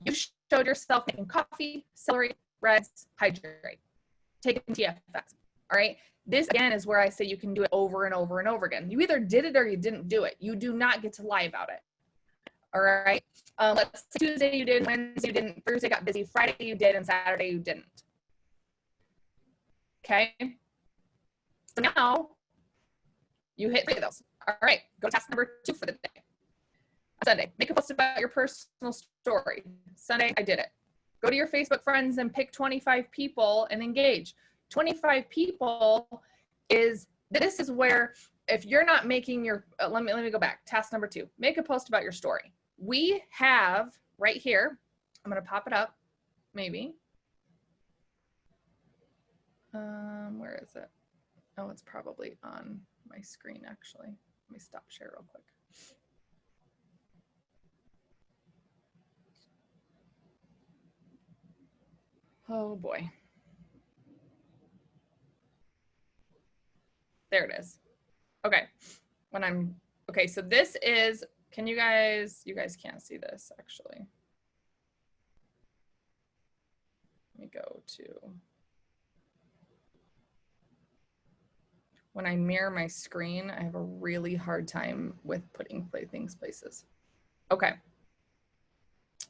you showed yourself making coffee, celery, breads, hydrate, taking TFX, all right? This, again, is where I say you can do it over and over and over again. You either did it or you didn't do it. You do not get to lie about it, all right? Let's say Tuesday you did, Wednesday you didn't, Thursday got busy, Friday you did, and Saturday you didn't, okay? So now, you hit 3 of those. All right, go to task number 2 for the day. Sunday, make a post about your personal story. Sunday, I did it. Go to your Facebook friends and pick 25 people and engage. 25 people this is where, if you're not making your, let me go back. Task number 2, make a post about your story. We have right here, I'm gonna pop it up, maybe. Where is it? Oh, it's probably on my screen actually. Let me stop share real quick. Oh boy. There it is. Okay. Okay, so this is, you guys can't see this actually. Let me go to, when I mirror my screen, I have a really hard time with putting things places. Okay.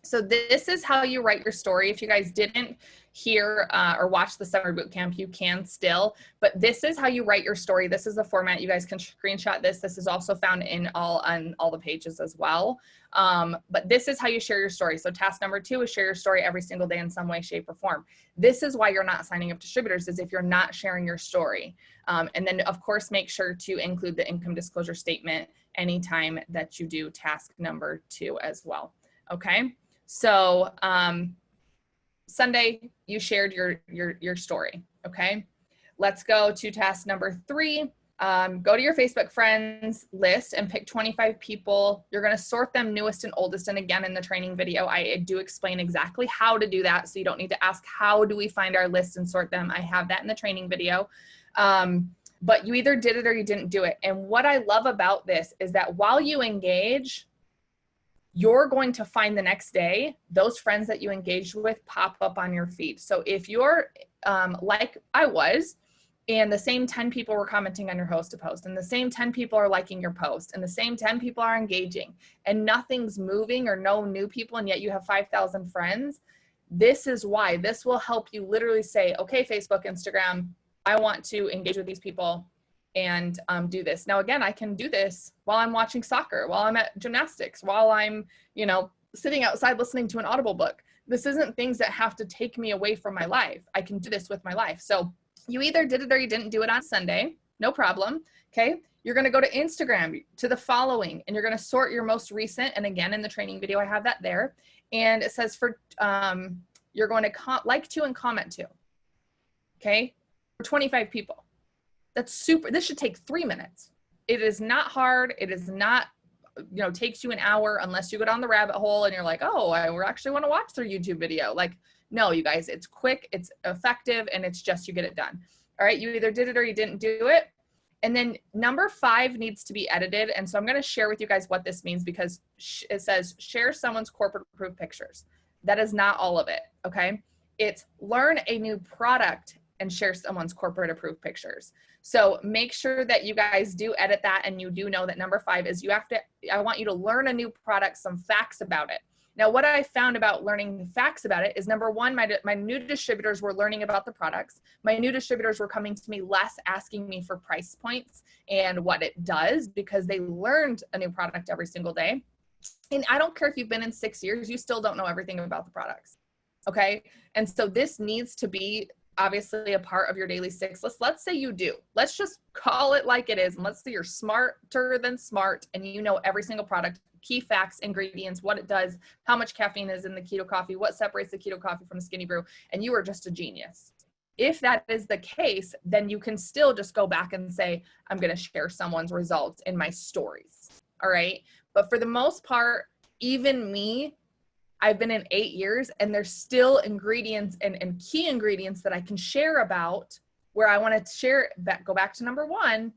So this is how you write your story. If you guys didn't hear or watch the summer boot camp, you can still, but this is how you write your story. This is the format. You guys can screenshot this. This is also found on all the pages as well. But this is how you share your story. So task number 2 is share your story every single day in some way, shape, or form. This is why you're not signing up distributors, is if you're not sharing your story. And then of course, make sure to include the income disclosure statement anytime that you do task number 2 as well. Okay. So Sunday, you shared your story, okay? Let's go to task number 3. Go to your Facebook friends list and pick 25 people. You're gonna sort them newest and oldest, and again, in the training video, I do explain exactly how to do that, so you don't need to ask, how do we find our list and sort them? I have that in the training video. But you either did it or you didn't do it. And what I love about this is that while you engage, you're going to find the next day, those friends that you engaged with pop up on your feed. So if you're like I was, and the same 10 people were commenting on your host to post, and the same 10 people are liking your post, and the same 10 people are engaging, and nothing's moving or no new people, and yet you have 5,000 friends, this is why. This will help you literally say, okay, Facebook, Instagram, I want to engage with these people, and do this. Now, again, I can do this while I'm watching soccer, while I'm at gymnastics, while I'm, you know, sitting outside listening to an Audible book. This isn't things that have to take me away from my life. I can do this with my life. So you either did it or you didn't do it on Sunday. No problem. Okay. You're going to go to Instagram to the following, and you're going to sort your most recent. And again, in the training video, I have that there. And it says for, you're going to like to and comment to. Okay. For 25 people. That's super. This should take 3 minutes. It is not hard. It is not, you know, takes you an hour unless you go down the rabbit hole and you're like, oh, I actually want to watch their YouTube video. Like, no, you guys, it's quick, it's effective, and it's just you get it done. All right. You either did it or you didn't do it. And then number 5 needs to be edited. And so I'm going to share with you guys what this means, because it says share someone's corporate approved pictures. That is not all of it. Okay. It's learn a new product and share someone's corporate approved pictures. So make sure that you guys do edit that, and you do know that number 5 is I want you to learn a new product, some facts about it. Now, what I found about learning the facts about it is, number 1, my new distributors were learning about the products. My new distributors were coming to me less asking me for price points and what it does, because they learned a new product every single day. And I don't care if you've been in 6 years, you still don't know everything about the products. Okay. And so this needs to be obviously a part of your daily 6 list. Let's say you do. Let's just call it like it is. And let's say you're smarter than smart and you know every single product, key facts, ingredients, what it does, how much caffeine is in the keto coffee, what separates the keto coffee from the skinny brew, and you are just a genius. If that is the case, then you can still just go back and say, I'm going to share someone's results in my stories. All right. But for the most part, even me, I've been in 8 years, and there's still ingredients and key ingredients that I can share about, where I want to share that. Go back to number 1.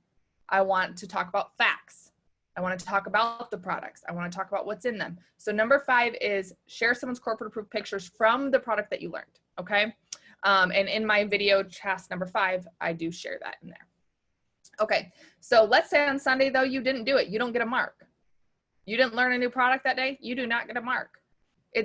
I want to talk about facts. I want to talk about the products. I want to talk about what's in them. So number 5 is share someone's corporate approved pictures from the product that you learned. Okay. And in my video task number 5, I do share that in there. Okay. So let's say on Sunday though, you didn't do it. You don't get a mark. You didn't learn a new product that day. You do not get a mark.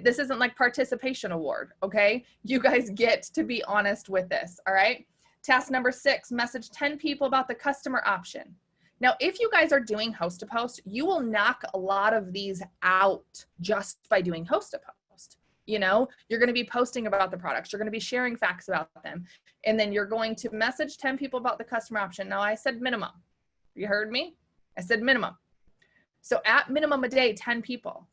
This isn't like participation award, okay? You guys get to be honest with this, all right? Task number 6, message 10 people about the customer option. Now, if you guys are doing host to post, you will knock a lot of these out just by doing host to post. You know, you're going to be posting about the products. You're going to be sharing facts about them. And then you're going to message 10 people about the customer option. Now, I said minimum. You heard me? I said minimum. So at minimum a day, 10 people.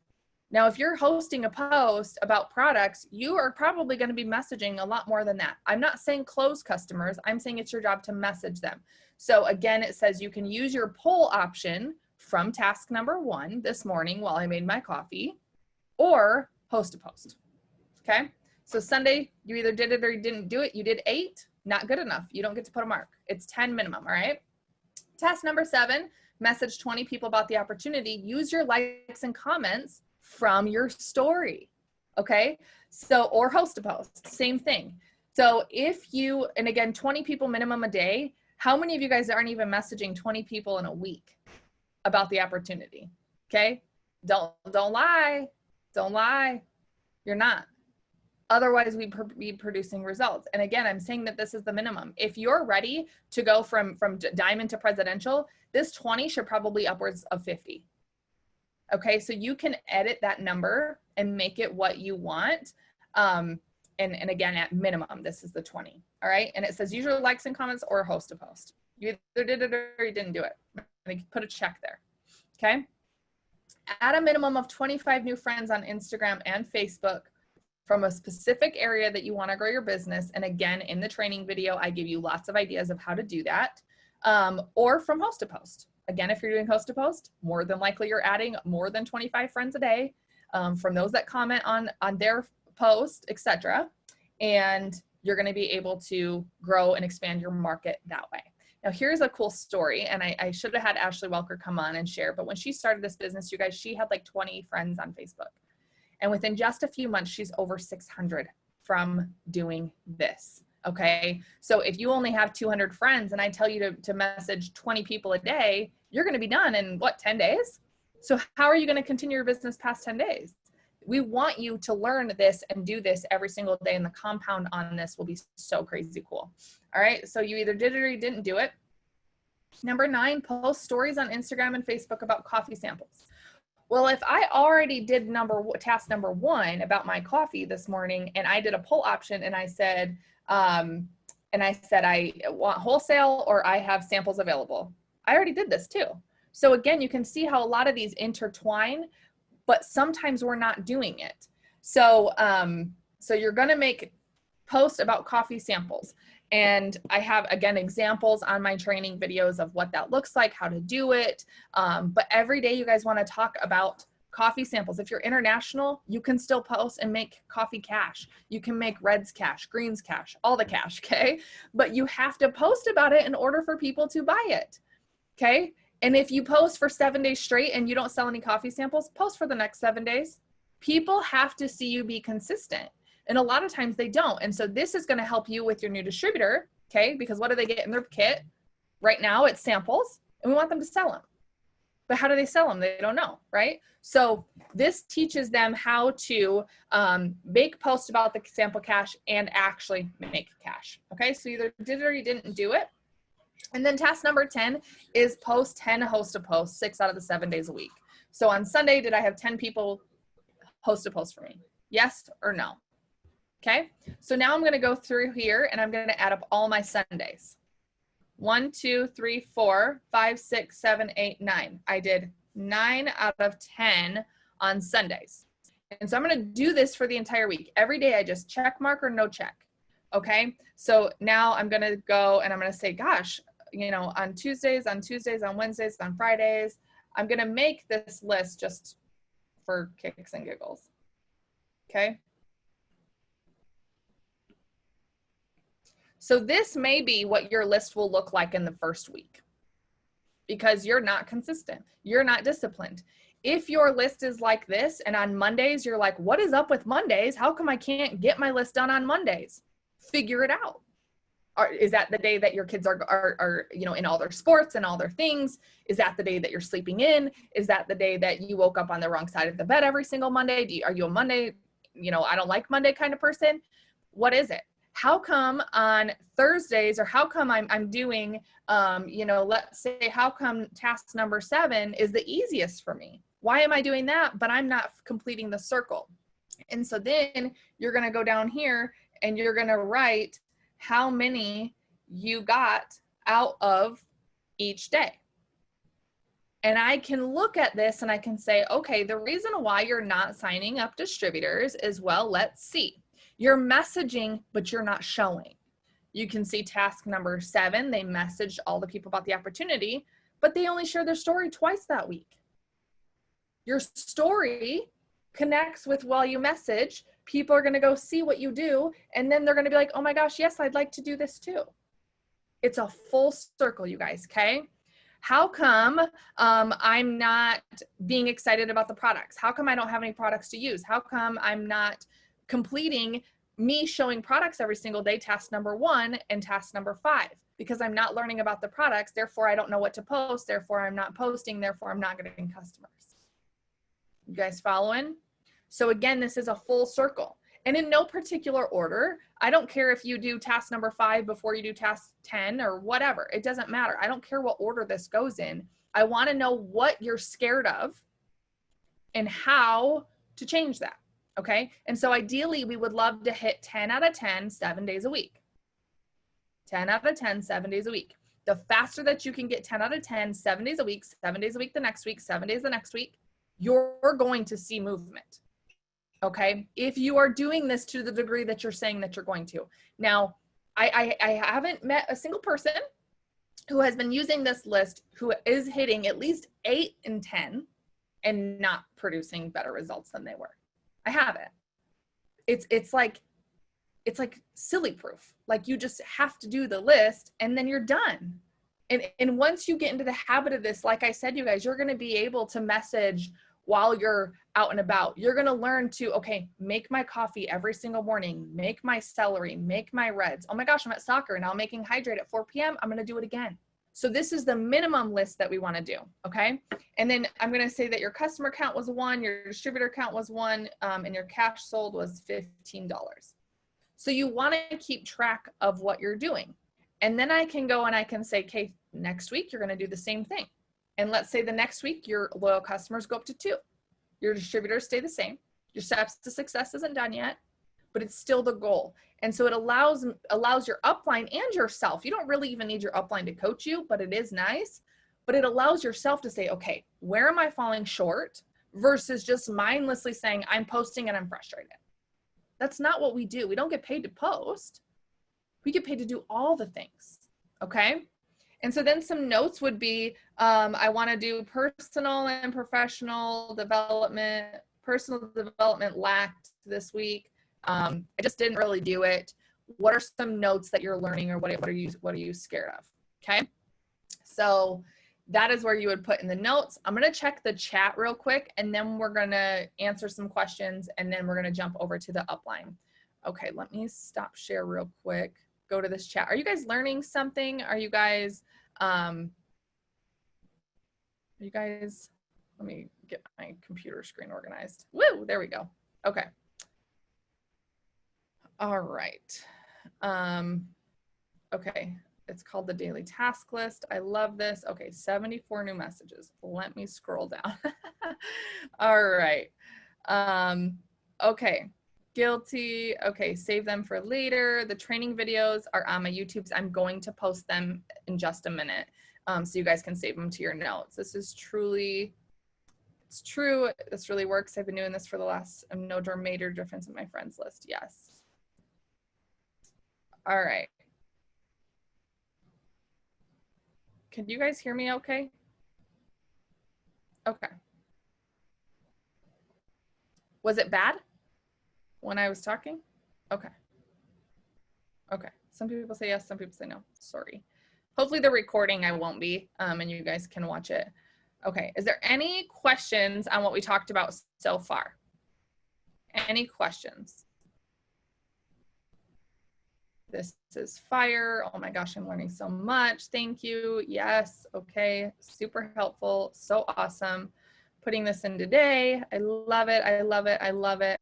Now, if you're hosting a post about products, you are probably going to be messaging a lot more than that. I'm not saying close customers. I'm saying it's your job to message them. So again, it says you can use your poll option from task number 1 this morning while I made my coffee, or host a post. Okay. So Sunday, you either did it or you didn't do it. You did 8, not good enough. You don't get to put a mark. It's 10 minimum. All right. Task number 7, message 20 people about the opportunity. Use your likes and comments from your story. Okay. So, or host a post, same thing. So if you, and again, 20 people minimum a day, how many of you guys aren't even messaging 20 people in a week about the opportunity? Okay. Don't lie. Don't lie. You're not. Otherwise we'd be producing results. And again, I'm saying that this is the minimum. If you're ready to go from diamond to presidential, this 20 should probably upwards of 50. Okay, so you can edit that number and make it what you want. And again, at minimum, this is the 20. All right, and it says use your likes and comments or host a post. You either did it or you didn't do it. Put a check there. Okay. Add a minimum of 25 new friends on Instagram and Facebook from a specific area that you want to grow your business. And again, in the training video, I give you lots of ideas of how to do that, or from host to post. Again, if you're doing host to post, more than likely you're adding more than 25 friends a day from those that comment on their post, etc. And you're going to be able to grow and expand your market that way. Now, here's a cool story, and I should have had Ashley Welker come on and share, but when she started this business, you guys, she had like 20 friends on Facebook. And within just a few months, she's over 600 from doing this. Okay. So if you only have 200 friends and I tell you to message 20 people a day, you're going to be done in what, 10 days? So how are you going to continue your business past 10 days? We want you to learn this and do this every single day. And the compound on this will be so crazy cool. All right. So you either did it or you didn't do it. Number 9, post stories on Instagram and Facebook about coffee samples. Well, if I already did task number 1 about my coffee this morning, and I did a poll option and I said, I want wholesale or I have samples available. I already did this too. So again, you can see how a lot of these intertwine, but sometimes we're not doing it. So, so you're going to make posts about coffee samples. And I have, again, examples on my training videos of what that looks like, how to do it. But every day you guys want to talk about coffee samples. If you're international, you can still post and make coffee cash. You can make reds cash, greens cash, all the cash, okay? But you have to post about it in order for people to buy it, okay? And if you post for 7 days straight and you don't sell any coffee samples, post for the next 7 days. People have to see you be consistent. And a lot of times they don't. And so this is going to help you with your new distributor, okay? Because what do they get in their kit? Right now it's samples, and we want them to sell them. But how do they sell them? They don't know, right? So this teaches them how to make posts about the sample cash and actually make cash, okay? So either did it or you didn't do it. And then task number 10 is post 10 host a post 6 out of the 7 days a week. So on Sunday, did I have 10 people host a post for me? Yes or no? Okay, so now I'm going to go through here and I'm going to add up all my Sundays. 1, 2, 3, 4, 5, 6, 7, 8, 9. I did 9 out of 10 on Sundays. And so I'm going to do this for the entire week. Every day I just check mark or no check. Okay, so now I'm going to go and I'm going to say, gosh, you know, on Tuesdays, on Wednesdays, on Fridays, I'm going to make this list just for kicks and giggles. Okay. So this may be what your list will look like in the first week because you're not consistent. You're not disciplined. If your list is like this and on Mondays, you're like, what is up with Mondays? How come I can't get my list done on Mondays? Figure it out. Or is that the day that your kids are you know, in all their sports and all their things? Is that the day that you're sleeping in? Is that the day that you woke up on the wrong side of the bed every single Monday? Are you a Monday, you know, I don't like Monday kind of person? What is it? How come on Thursdays, or how come I'm doing, you know, let's say, how come task number 7 is the easiest for me? Why am I doing that, but I'm not completing the circle? And so then you're going to go down here and you're going to write how many you got out of each day. And I can look at this and I can say, okay, the reason why you're not signing up distributors is, well, let's see. You're messaging, but you're not showing. You can see task number 7, they messaged all the people about the opportunity, but they only share their story twice that week. Your story connects with while you message, people are going to go see what you do, and then they're going to be like, oh my gosh, yes, I'd like to do this too. It's a full circle, you guys, okay? How come I'm not being excited about the products? How come I don't have any products to use? How come I'm not completing me showing products every single day, task number 1 and task number 5? Because I'm not learning about the products, therefore I don't know what to post, therefore I'm not posting, therefore I'm not getting customers. You guys following? So again, this is a full circle. And in no particular order, I don't care if you do task number 5 before you do task 10 or whatever. It doesn't matter. I don't care what order this goes in. I want to know what you're scared of and how to change that. Okay. And so ideally we would love to hit 10 out of 10, 7 days a week. 10 out of 10, 7 days a week. The faster that you can get 10 out of 10, 7 days a week, 7 days a week the next week, 7 days the next week, you're going to see movement. Okay. If you are doing this to the degree that you're saying that you're going to. Now, I haven't met a single person who has been using this list who is hitting at least 8 and 10 and not producing better results than they were. I haven't. It's like silly proof. Like you just have to do the list and then you're done. And once you get into the habit of this, like I said, you guys, you're going to be able to message while you're out and about. You're going to learn to, okay, make my coffee every single morning, make my celery, make my reds. Oh my gosh, I'm at soccer and now I'm making hydrate at 4 p.m. I'm going to do it again. So this is the minimum list that we want to do. Okay. And then I'm going to say that your customer count was 1, your distributor count was 1, and your cash sold was $15. So you want to keep track of what you're doing. And then I can go and I can say, okay, Next week, you're going to do the same thing. And let's say the next week, your loyal customers go up to 2. Your distributors stay the same. Your steps to success isn't done yet, but it's still the goal. And so it allows your upline and yourself. You don't really even need your upline to coach you, but it is nice. But it allows yourself to say, okay, where am I falling short? Versus just mindlessly saying, I'm posting and I'm frustrated. That's not what we do. We don't get paid to post. We get paid to do all the things, okay? And so then some notes would be, I want to do personal and professional development. Personal development lacked this week. I just didn't really do it. What are some notes that you're learning, or what are you scared of? Okay. So that is where you would put in the notes. I'm going to check the chat real quick, and then we're going to answer some questions, and then we're going to jump over to the upline. Okay. Let me stop share real quick. Go to this chat. Are you guys learning something? Are you guys, let me get my computer screen organized. Woo, there we go. Okay. All right. Okay. It's called the daily task list. I love this. Okay. 74 new messages. Let me scroll down. All right. Okay. Guilty. Okay. Save them for later. The training videos are on my YouTubes. I'm going to post them in just a minute. So you guys can save them to your notes. This is truly, it's true. This really works. I've been doing this for the last, no major difference in my friends list. Yes. All right. Can you guys hear me okay? Okay. Was it bad when I was talking? Okay. Okay. Some people say yes, some people say no. Sorry. Hopefully the recording I won't be, and you guys can watch it. Okay. Is there any questions on what we talked about so far? Any questions? This is fire. Oh my gosh, I'm learning so much. Thank you. Yes. Okay. Super helpful. So awesome. Putting this in today. I love it. I love it. I love it.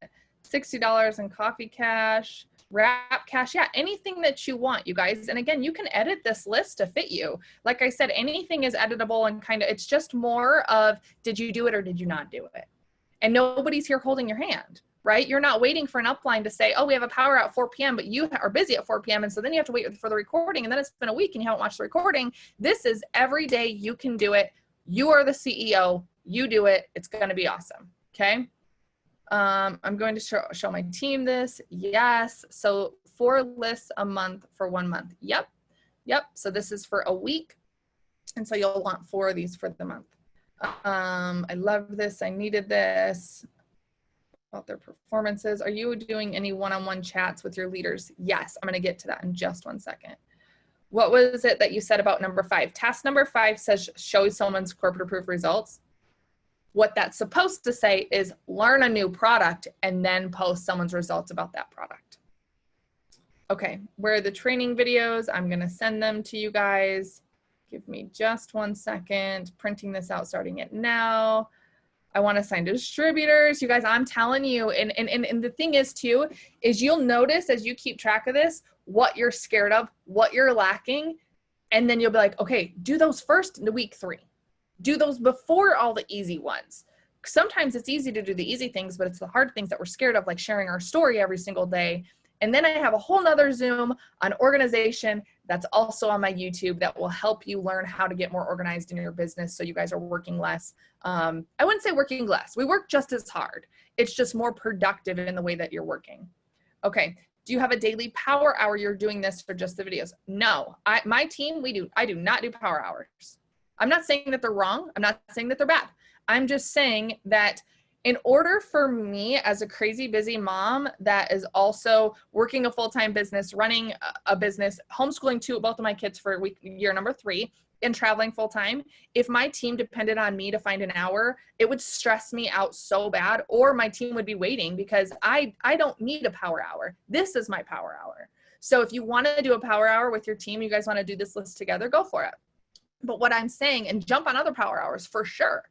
$60 in coffee cash, wrap cash. Yeah. Anything that you want, you guys. And again, you can edit this list to fit you. Like I said, anything is editable, and kind of, it's just more of, did you do it or did you not do it? And nobody's here holding your hand. Right? You're not waiting for an upline to say, oh, we have a power out at 4 p.m., but you are busy at 4 p.m. And so then you have to wait for the recording, and then it's been a week and you haven't watched the recording. This is every day you can do it. You are the CEO. You do it. It's going to be awesome. Okay. I'm going to show my team this. Yes. So 4 lists a month for 1 month. Yep. Yep. So this is for a week. And so you'll want 4 of these for the month. I love this. I needed this. About their performances. Are you doing any one-on-one chats with your leaders? Yes, I'm going to get to that in just 1 second. What was it that you said about number 5? Task number 5 says show someone's corporate approved results. What that's supposed to say is learn a new product and then post someone's results about that product. Okay, where are the training videos? I'm going to send them to you guys. Give me just 1 second. Printing this out, starting it now. I want to sign distributors. You guys, I'm telling you, and the thing is too, is you'll notice as you keep track of this, what you're scared of, what you're lacking, and then you'll be like, okay, do those first in week 3. Do those before all the easy ones. Sometimes it's easy to do the easy things, but it's the hard things that we're scared of, like sharing our story every single day. And then I have a whole nother Zoom on organization that's also on my YouTube that will help you learn how to get more organized in your business so you guys are working less. I wouldn't say working less. We work just as hard. It's just more productive in the way that you're working. Okay. Do you have a daily power hour? You're doing this for just the videos? No. My team, I do not do power hours. I'm not saying that they're wrong. I'm not saying that they're bad. I'm just saying that in order for me as a crazy busy mom that is also working a full-time business, running a business, homeschooling both of my kids for year number 3, and traveling full-time, if my team depended on me to find an hour, it would stress me out so bad, or my team would be waiting because I don't need a power hour. This is my power hour. So if you want to do a power hour with your team, you guys want to do this list together, go for it. But what I'm saying, and jump on other power hours for sure.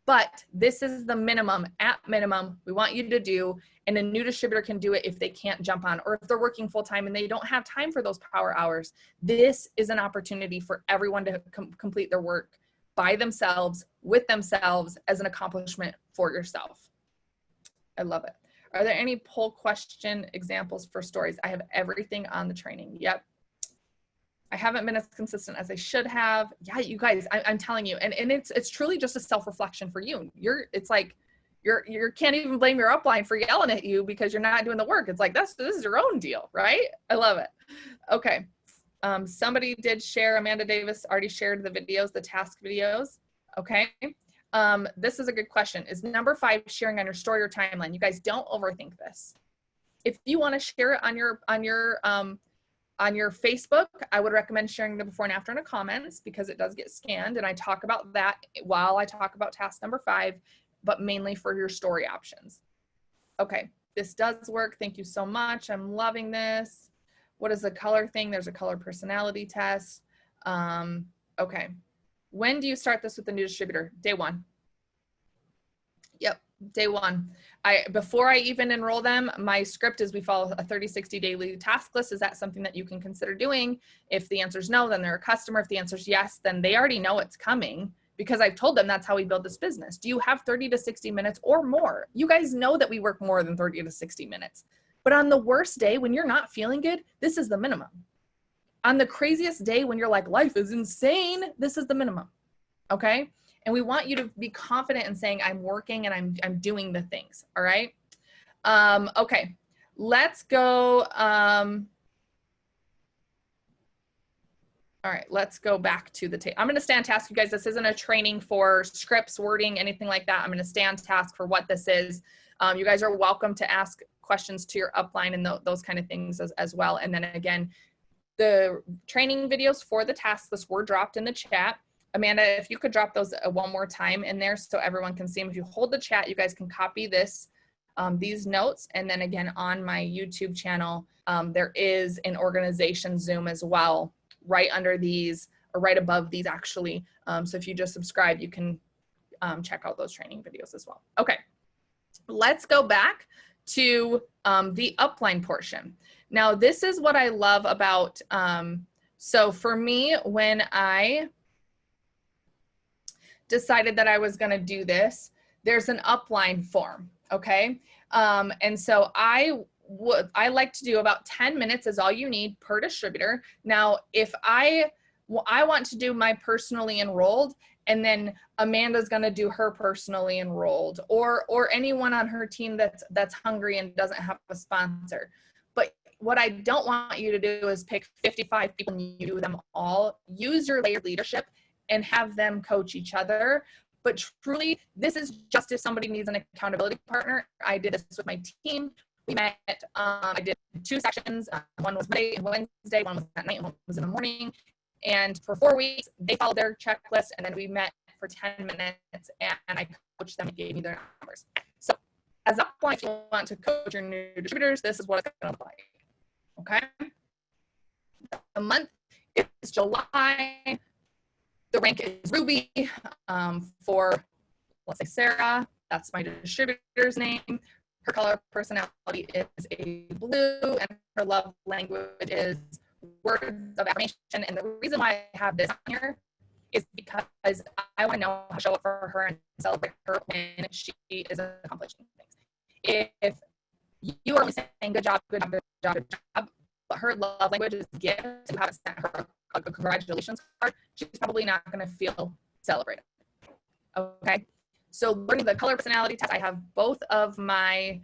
But this is the minimum, at minimum, we want you to do, and a new distributor can do it if they can't jump on, or if they're working full time and they don't have time for those power hours. This is an opportunity for everyone to complete their work by themselves, with themselves, as an accomplishment for yourself. I love it. Are there any poll question examples for stories? I have everything on the training. Yep. I haven't been as consistent as I should have. Yeah, you guys, I'm telling you, and it's truly just a self-reflection for you. It's like you can't even blame your upline for yelling at you because you're not doing the work. It's like this is your own deal, right? I love it. Okay, somebody did share. Amanda Davis already shared the videos, the task videos. Okay, this is a good question. Is number 5 sharing on your story or timeline? You guys don't overthink this. If you want to share it on your Facebook, I would recommend sharing the before and after in the comments because it does get scanned, and I talk about that while I talk about task number 5, but mainly for your story options. Okay, this does work. Thank you so much. I'm loving this. What is the color thing? There's a color personality test. Okay, when do you start this with the new distributor? Day 1. Yep, day 1. Before I even enroll them, my script is we follow a 30-60 daily task list. Is that something that you can consider doing? If the answer is no, then they're a customer. If the answer is yes, then they already know it's coming because I've told them that's how we build this business. Do you have 30 to 60 minutes or more? You guys know that we work more than 30 to 60 minutes. But on the worst day, when you're not feeling good, this is the minimum. On the craziest day when you're like, life is insane, this is the minimum, okay? And we want you to be confident in saying, I'm working and I'm doing the things, all right? Okay, let's go. All right, let's go back to the tape. I'm gonna stay on task, you guys. This isn't a training for scripts, wording, anything like that. I'm gonna stay on task for what this is. You guys are welcome to ask questions to your upline and those kind of things as well. And then again, the training videos for the task list were dropped in the chat. Amanda, if you could drop those one more time in there so everyone can see them. If you hold the chat, you guys can copy this, these notes. And then again, on my YouTube channel, there is an organization Zoom as well, right under these, or right above these actually. So if you just subscribe, you can check out those training videos as well. Okay, let's go back to the upline portion. Now, this is what I love about, so for me, when I decided that I was going to do this, there's an upline form, okay? And so I like to do about 10 minutes is all you need per distributor. Now, if I want to do my personally enrolled, and then Amanda's going to do her personally enrolled, or anyone on her team that's hungry and doesn't have a sponsor. But what I don't want you to do is pick 55 people and you do them all. Use your layered leadership and have them coach each other. But truly, this is just if somebody needs an accountability partner. I did this with my team. We met, I did 2 sessions. One was Monday and Wednesday, one was at night, one was in the morning. And for 4 weeks, they followed their checklist, and then we met for 10 minutes, and I coached them and gave me their numbers. So as a point, if you want to coach your new distributors, this is what it's going to look like, okay? The month is July. The rank is Ruby. For, let's say, Sarah, that's my distributor's name. Her color personality is a blue, and her love language is words of affirmation. And the reason why I have this on here is because I want to know how to show up for her and celebrate her when she is accomplishing things. If you are only saying good job, good job, good job, good job, but her love language is gifts, you haven't sent her a congratulations card, she's probably not going to feel celebrated. Okay, so learning the color personality test, I have both of my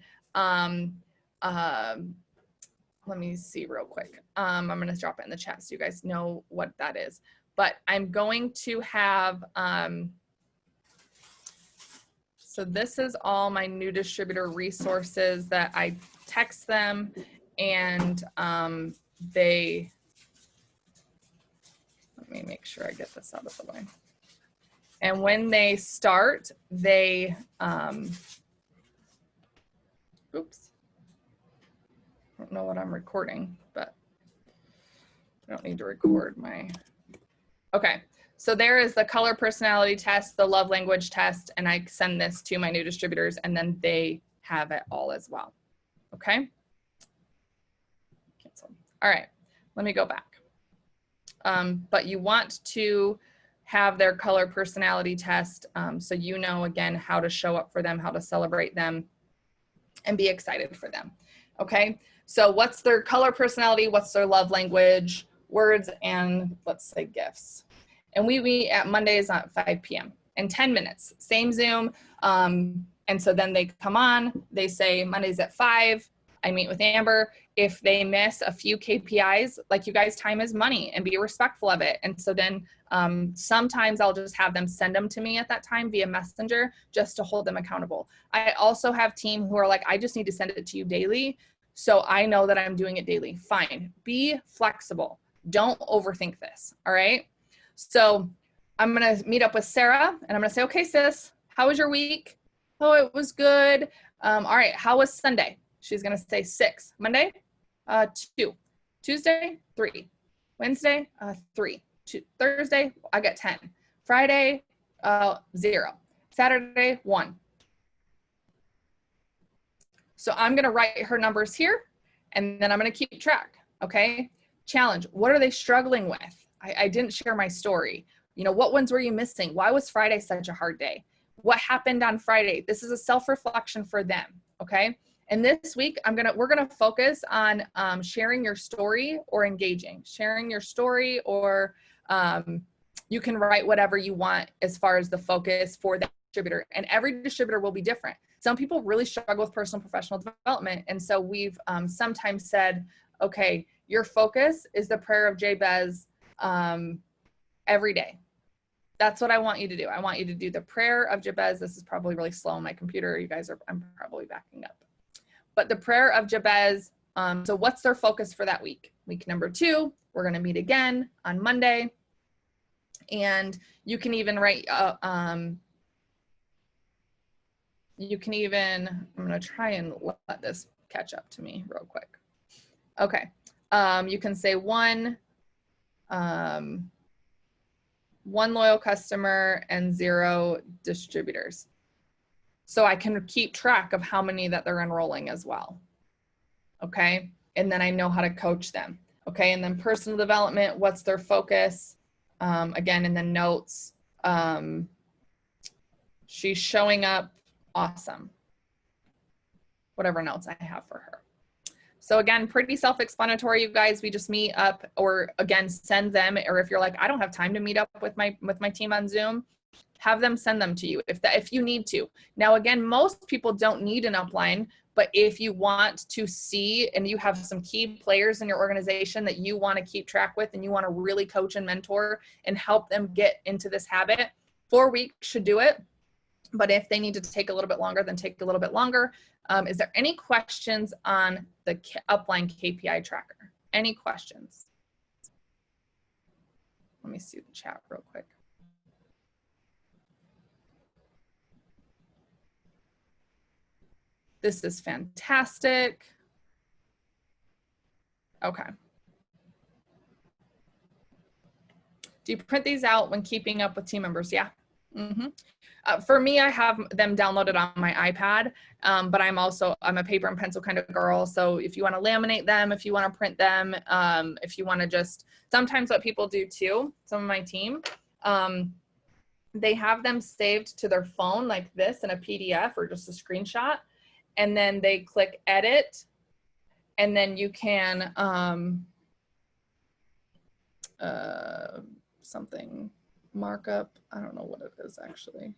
let me see real quick. I'm going to drop it in the chat so you guys know what that is. But I'm going to have, so this is all my new distributor resources that I text them, and they, let me make sure I get this out of the way. And when they start, they, oops. I don't know what I'm recording, but I don't need to record my, okay. So there is the color personality test, the love language test, and I send this to my new distributors and then they have it all as well. Okay. Cancel. All right, let me go back. But you want to have their color personality test so you know, again, how to show up for them, how to celebrate them, and be excited for them. Okay, so what's their color personality? What's their love language? Words and let's say gifts. And we meet at Mondays at 5 p.m. in 10 minutes, same Zoom. And so then they come on, they say Mondays at 5, I meet with Amber. If they miss a few KPIs, like you guys, time is money and be respectful of it. And so then sometimes I'll just have them send them to me at that time via messenger just to hold them accountable. I also have team who are like, I just need to send it to you daily. So I know that I'm doing it daily. Fine, be flexible. Don't overthink this, all right? So I'm gonna meet up with Sarah and I'm gonna say, okay, sis, how was your week? Oh, it was good. All right, how was Sunday? She's gonna say 6. Monday, 2. Tuesday, 3. Wednesday, 3. Thursday, I got 10. Friday, 0. Saturday, 1. So I'm gonna write her numbers here and then I'm gonna keep track, okay? Challenge, what are they struggling with? I didn't share my story. You know, what ones were you missing? Why was Friday such a hard day? What happened on Friday? This is a self-reflection for them, okay? And this week, we're gonna focus on sharing your story or engaging. Sharing your story or you can write whatever you want as far as the focus for that distributor. And every distributor will be different. Some people really struggle with personal and professional development. And so we've sometimes said, okay, your focus is the prayer of Jabez every day. That's what I want you to do. I want you to do the prayer of Jabez. This is probably really slow on my computer. You guys I'm probably backing up. But the prayer of Jabez, so what's their focus for that week? Week number 2, we're gonna meet again on Monday. And you can even write, I'm gonna try and let this catch up to me real quick. Okay, you can say one loyal customer and 0 distributors. So I can keep track of how many that they're enrolling as well. Okay, and then I know how to coach them. Okay, and then personal development, what's their focus? Again, in the notes, she's showing up, awesome. Whatever notes I have for her. So again, pretty self-explanatory, you guys. We just meet up, or again, send them, or if you're like, I don't have time to meet up with my team on Zoom, have them send them to you if you need to. Now, again, most people don't need an upline, but if you want to see and you have some key players in your organization that you want to keep track with and you want to really coach and mentor and help them get into this habit, 4 weeks should do it. But if they need to take a little bit longer, then take a little bit longer. Is there any questions on the upline KPI tracker? Any questions? Let me see the chat real quick. This is fantastic. Okay. Do you print these out when keeping up with team members? Yeah. Mm-hmm. For me, I have them downloaded on my iPad, but I'm a paper and pencil kind of girl. So if you want to laminate them, if you want to print them, if you want to just, sometimes what people do too, some of my team, they have them saved to their phone like this in a PDF or just a screenshot. And then they click edit, and then you can, something markup, I don't know what it is actually.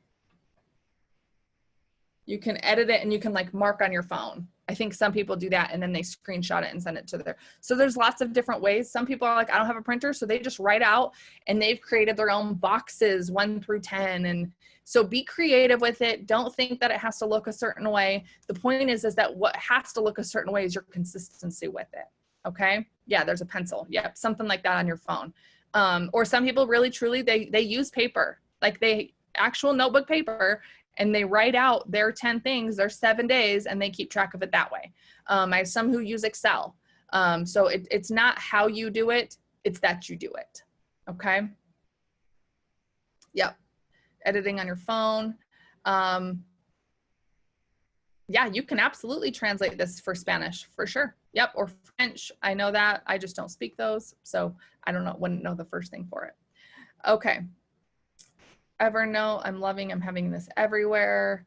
You can edit it and you can like mark on your phone. I think some people do that and then they screenshot it and send it to their, so there's lots of different ways. Some people are like, I don't have a printer, so they just write out and they've created their own boxes 1 through 10. And so be creative with it. Don't think that it has to look a certain way. The point is that what has to look a certain way is your consistency with it. Okay. Yeah, there's a pencil. Yep. Something like that on your phone. Or some people really, truly, they use paper, like actual notebook paper, and they write out their 10 things, their 7 days, and they keep track of it that way. I have some who use Excel. So it's not how you do it, it's that you do it. Okay. Yep. Editing on your phone. Yeah, you can absolutely translate this for Spanish for sure. Yep. Or French. I know that. I just don't speak those. So I don't know, wouldn't know the first thing for it. Okay. Evernote, I'm having this everywhere.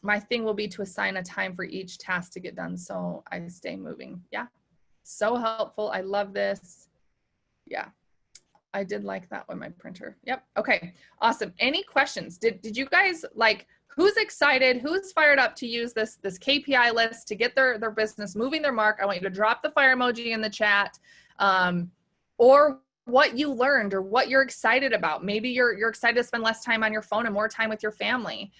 My thing will be to assign a time for each task to get done so I stay moving. Yeah, so helpful. I love this. Yeah, I did like that with my printer. Yep, okay, awesome. Any questions? Did you guys like, who's excited? Who's fired up to use this KPI list to get their business moving their mark? I want you to drop the fire emoji in the chat. Or what you learned or what you're excited about. Maybe you're excited to spend less time on your phone and more time with your family.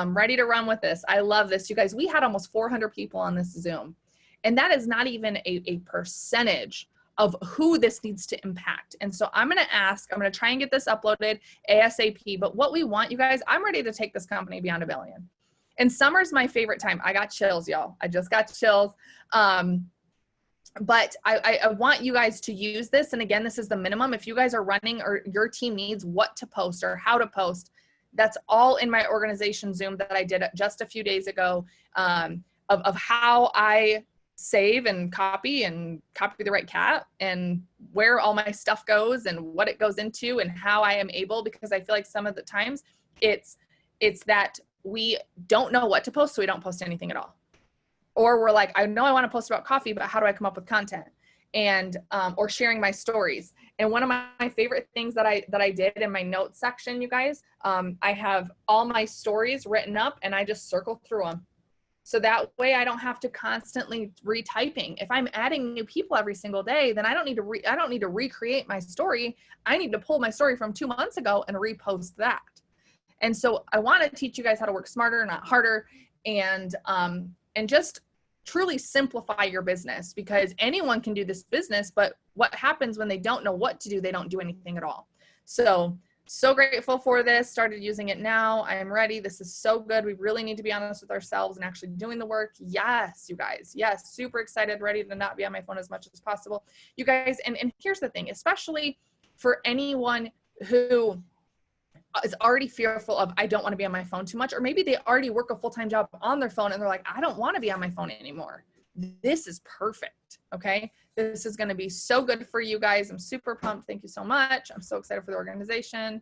Ready to run with this. I love this. You guys, we had almost 400 people on this Zoom. And that is not even a percentage of who this needs to impact. And so I'm going to try and get this uploaded ASAP. But what we want, you guys, I'm ready to take this company beyond $1 billion. And summer's my favorite time. I got chills, y'all. I just got chills. But I want you guys to use this. And again, this is the minimum. If you guys are running or your team needs what to post or how to post, that's all in my organization Zoom that I did just a few days ago, of how I save and copy the right cat and where all my stuff goes and what it goes into and how I am able, because I feel like some of the times it's that we don't know what to post, so we don't post anything at all. Or we're like, I know I want to post about coffee, but how do I come up with content? And or sharing my stories. And one of my favorite things that I did in my notes section, you guys, I have all my stories written up and I just circle through them. So that way I don't have to constantly retyping. If I'm adding new people every single day, then I don't need to recreate my story. I need to pull my story from 2 months ago and repost that. And so I want to teach you guys how to work smarter, not harder, and just truly simplify your business, because anyone can do this business, but what happens when they don't know what to do, they don't do anything at all. So grateful for this. Started using it now. I am ready. This is so good. We really need to be honest with ourselves and actually doing the work. Yes, you guys. Yes, super excited, ready to not be on my phone as much as possible. You guys, and here's the thing, especially for anyone who is already fearful of, I don't want to be on my phone too much, or maybe they already work a full-time job on their phone and they're like, I don't want to be on my phone anymore. This is perfect. Okay. This is going to be so good for you guys. I'm super pumped. Thank you so much. I'm so excited for the organization.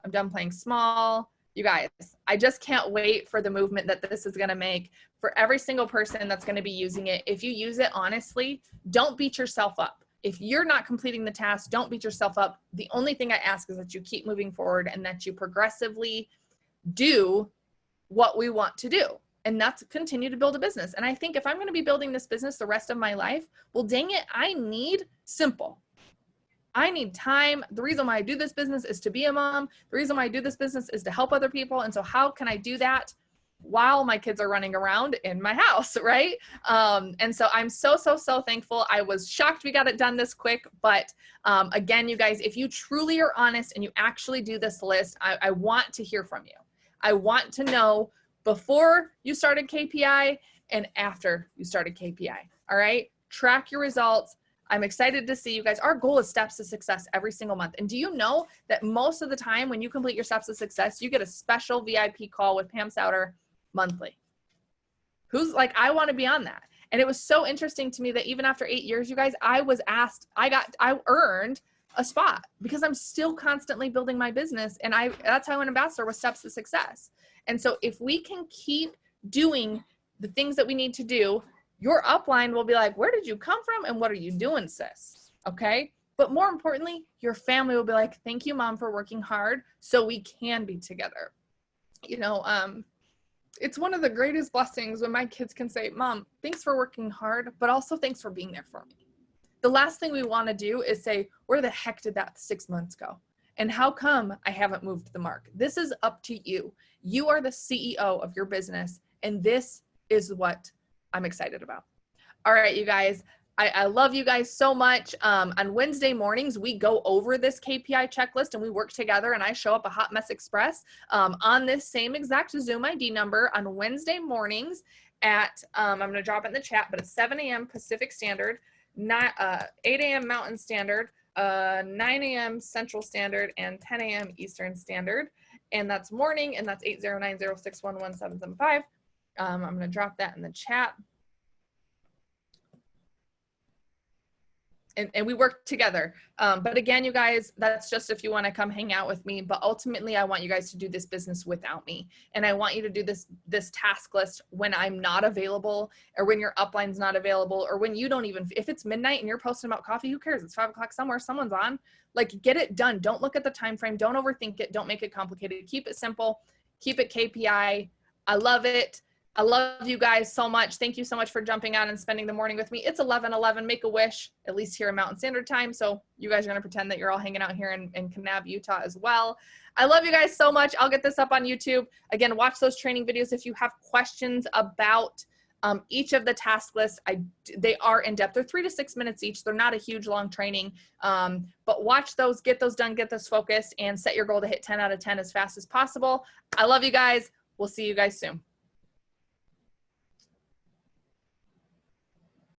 I'm done playing small. You guys, I just can't wait for the movement that this is going to make for every single person that's going to be using it. If you use it honestly, don't beat yourself up. If you're not completing the task, don't beat yourself up. The only thing I ask is that you keep moving forward and that you progressively do what we want to do. And that's continue to build a business. And I think if I'm going to be building this business the rest of my life, well, dang it, I need simple. I need time. The reason why I do this business is to be a mom. The reason why I do this business is to help other people. And so how can I do that while my kids are running around in my house, right? And so I'm so thankful. I was shocked we got it done this quick. But again, you guys, if you truly are honest and you actually do this list, I want to hear from you. I want to know before you started KPI and after you started KPI, all right? Track your results. I'm excited to see you guys. Our goal is steps to success every single month. And do you know that most of the time when you complete your steps to success, you get a special VIP call with Pam Souter monthly? Who's like, I want to be on that. And it was so interesting to me that even after 8 years, you guys, I was asked, I earned a spot because I'm still constantly building my business. And that's how an ambassador was steps to success. And so if we can keep doing the things that we need to do, your upline will be like, where did you come from? And what are you doing, sis? Okay. But more importantly, your family will be like, thank you, mom, for working hard so we can be together. You know, it's one of the greatest blessings when my kids can say, mom, thanks for working hard, but also thanks for being there for me. The last thing we want to do is say, where the heck did that 6 months go? And how come I haven't moved the mark? This is up to you. You are the CEO of your business, and this is what I'm excited about. All right, you guys, I love you guys so much. On Wednesday mornings, we go over this KPI checklist and we work together, and I show up a Hot Mess Express on this same exact Zoom ID number on Wednesday mornings at, I'm going to drop it in the chat, but it's 7 a.m. Pacific Standard, 8 a.m. Mountain Standard, 9 a.m. Central Standard and 10 a.m. Eastern Standard. And that's morning, and that's 80906111775. I'm going to drop that in the chat. And we work together. But again, you guys, that's just if you want to come hang out with me. But ultimately, I want you guys to do this business without me. And I want you to do this task list when I'm not available, or when your upline's not available, or when you don't even, if it's midnight and you're posting about coffee, who cares? It's 5 o'clock somewhere, someone's on. Like, get it done. Don't look at the time frame. Don't overthink it. Don't make it complicated. Keep it simple. Keep it KPI. I love it. I love you guys so much. Thank you so much for jumping on and spending the morning with me. It's 11:11. Make a wish, at least here in Mountain Standard Time. So you guys are going to pretend that you're all hanging out here in Kanab, Utah as well. I love you guys so much. I'll get this up on YouTube. Again, watch those training videos. If you have questions about each of the task lists, they are in depth. They're 3 to 6 minutes each. They're not a huge long training, but watch those, get those done, get those focused, and set your goal to hit 10 out of 10 as fast as possible. I love you guys. We'll see you guys soon.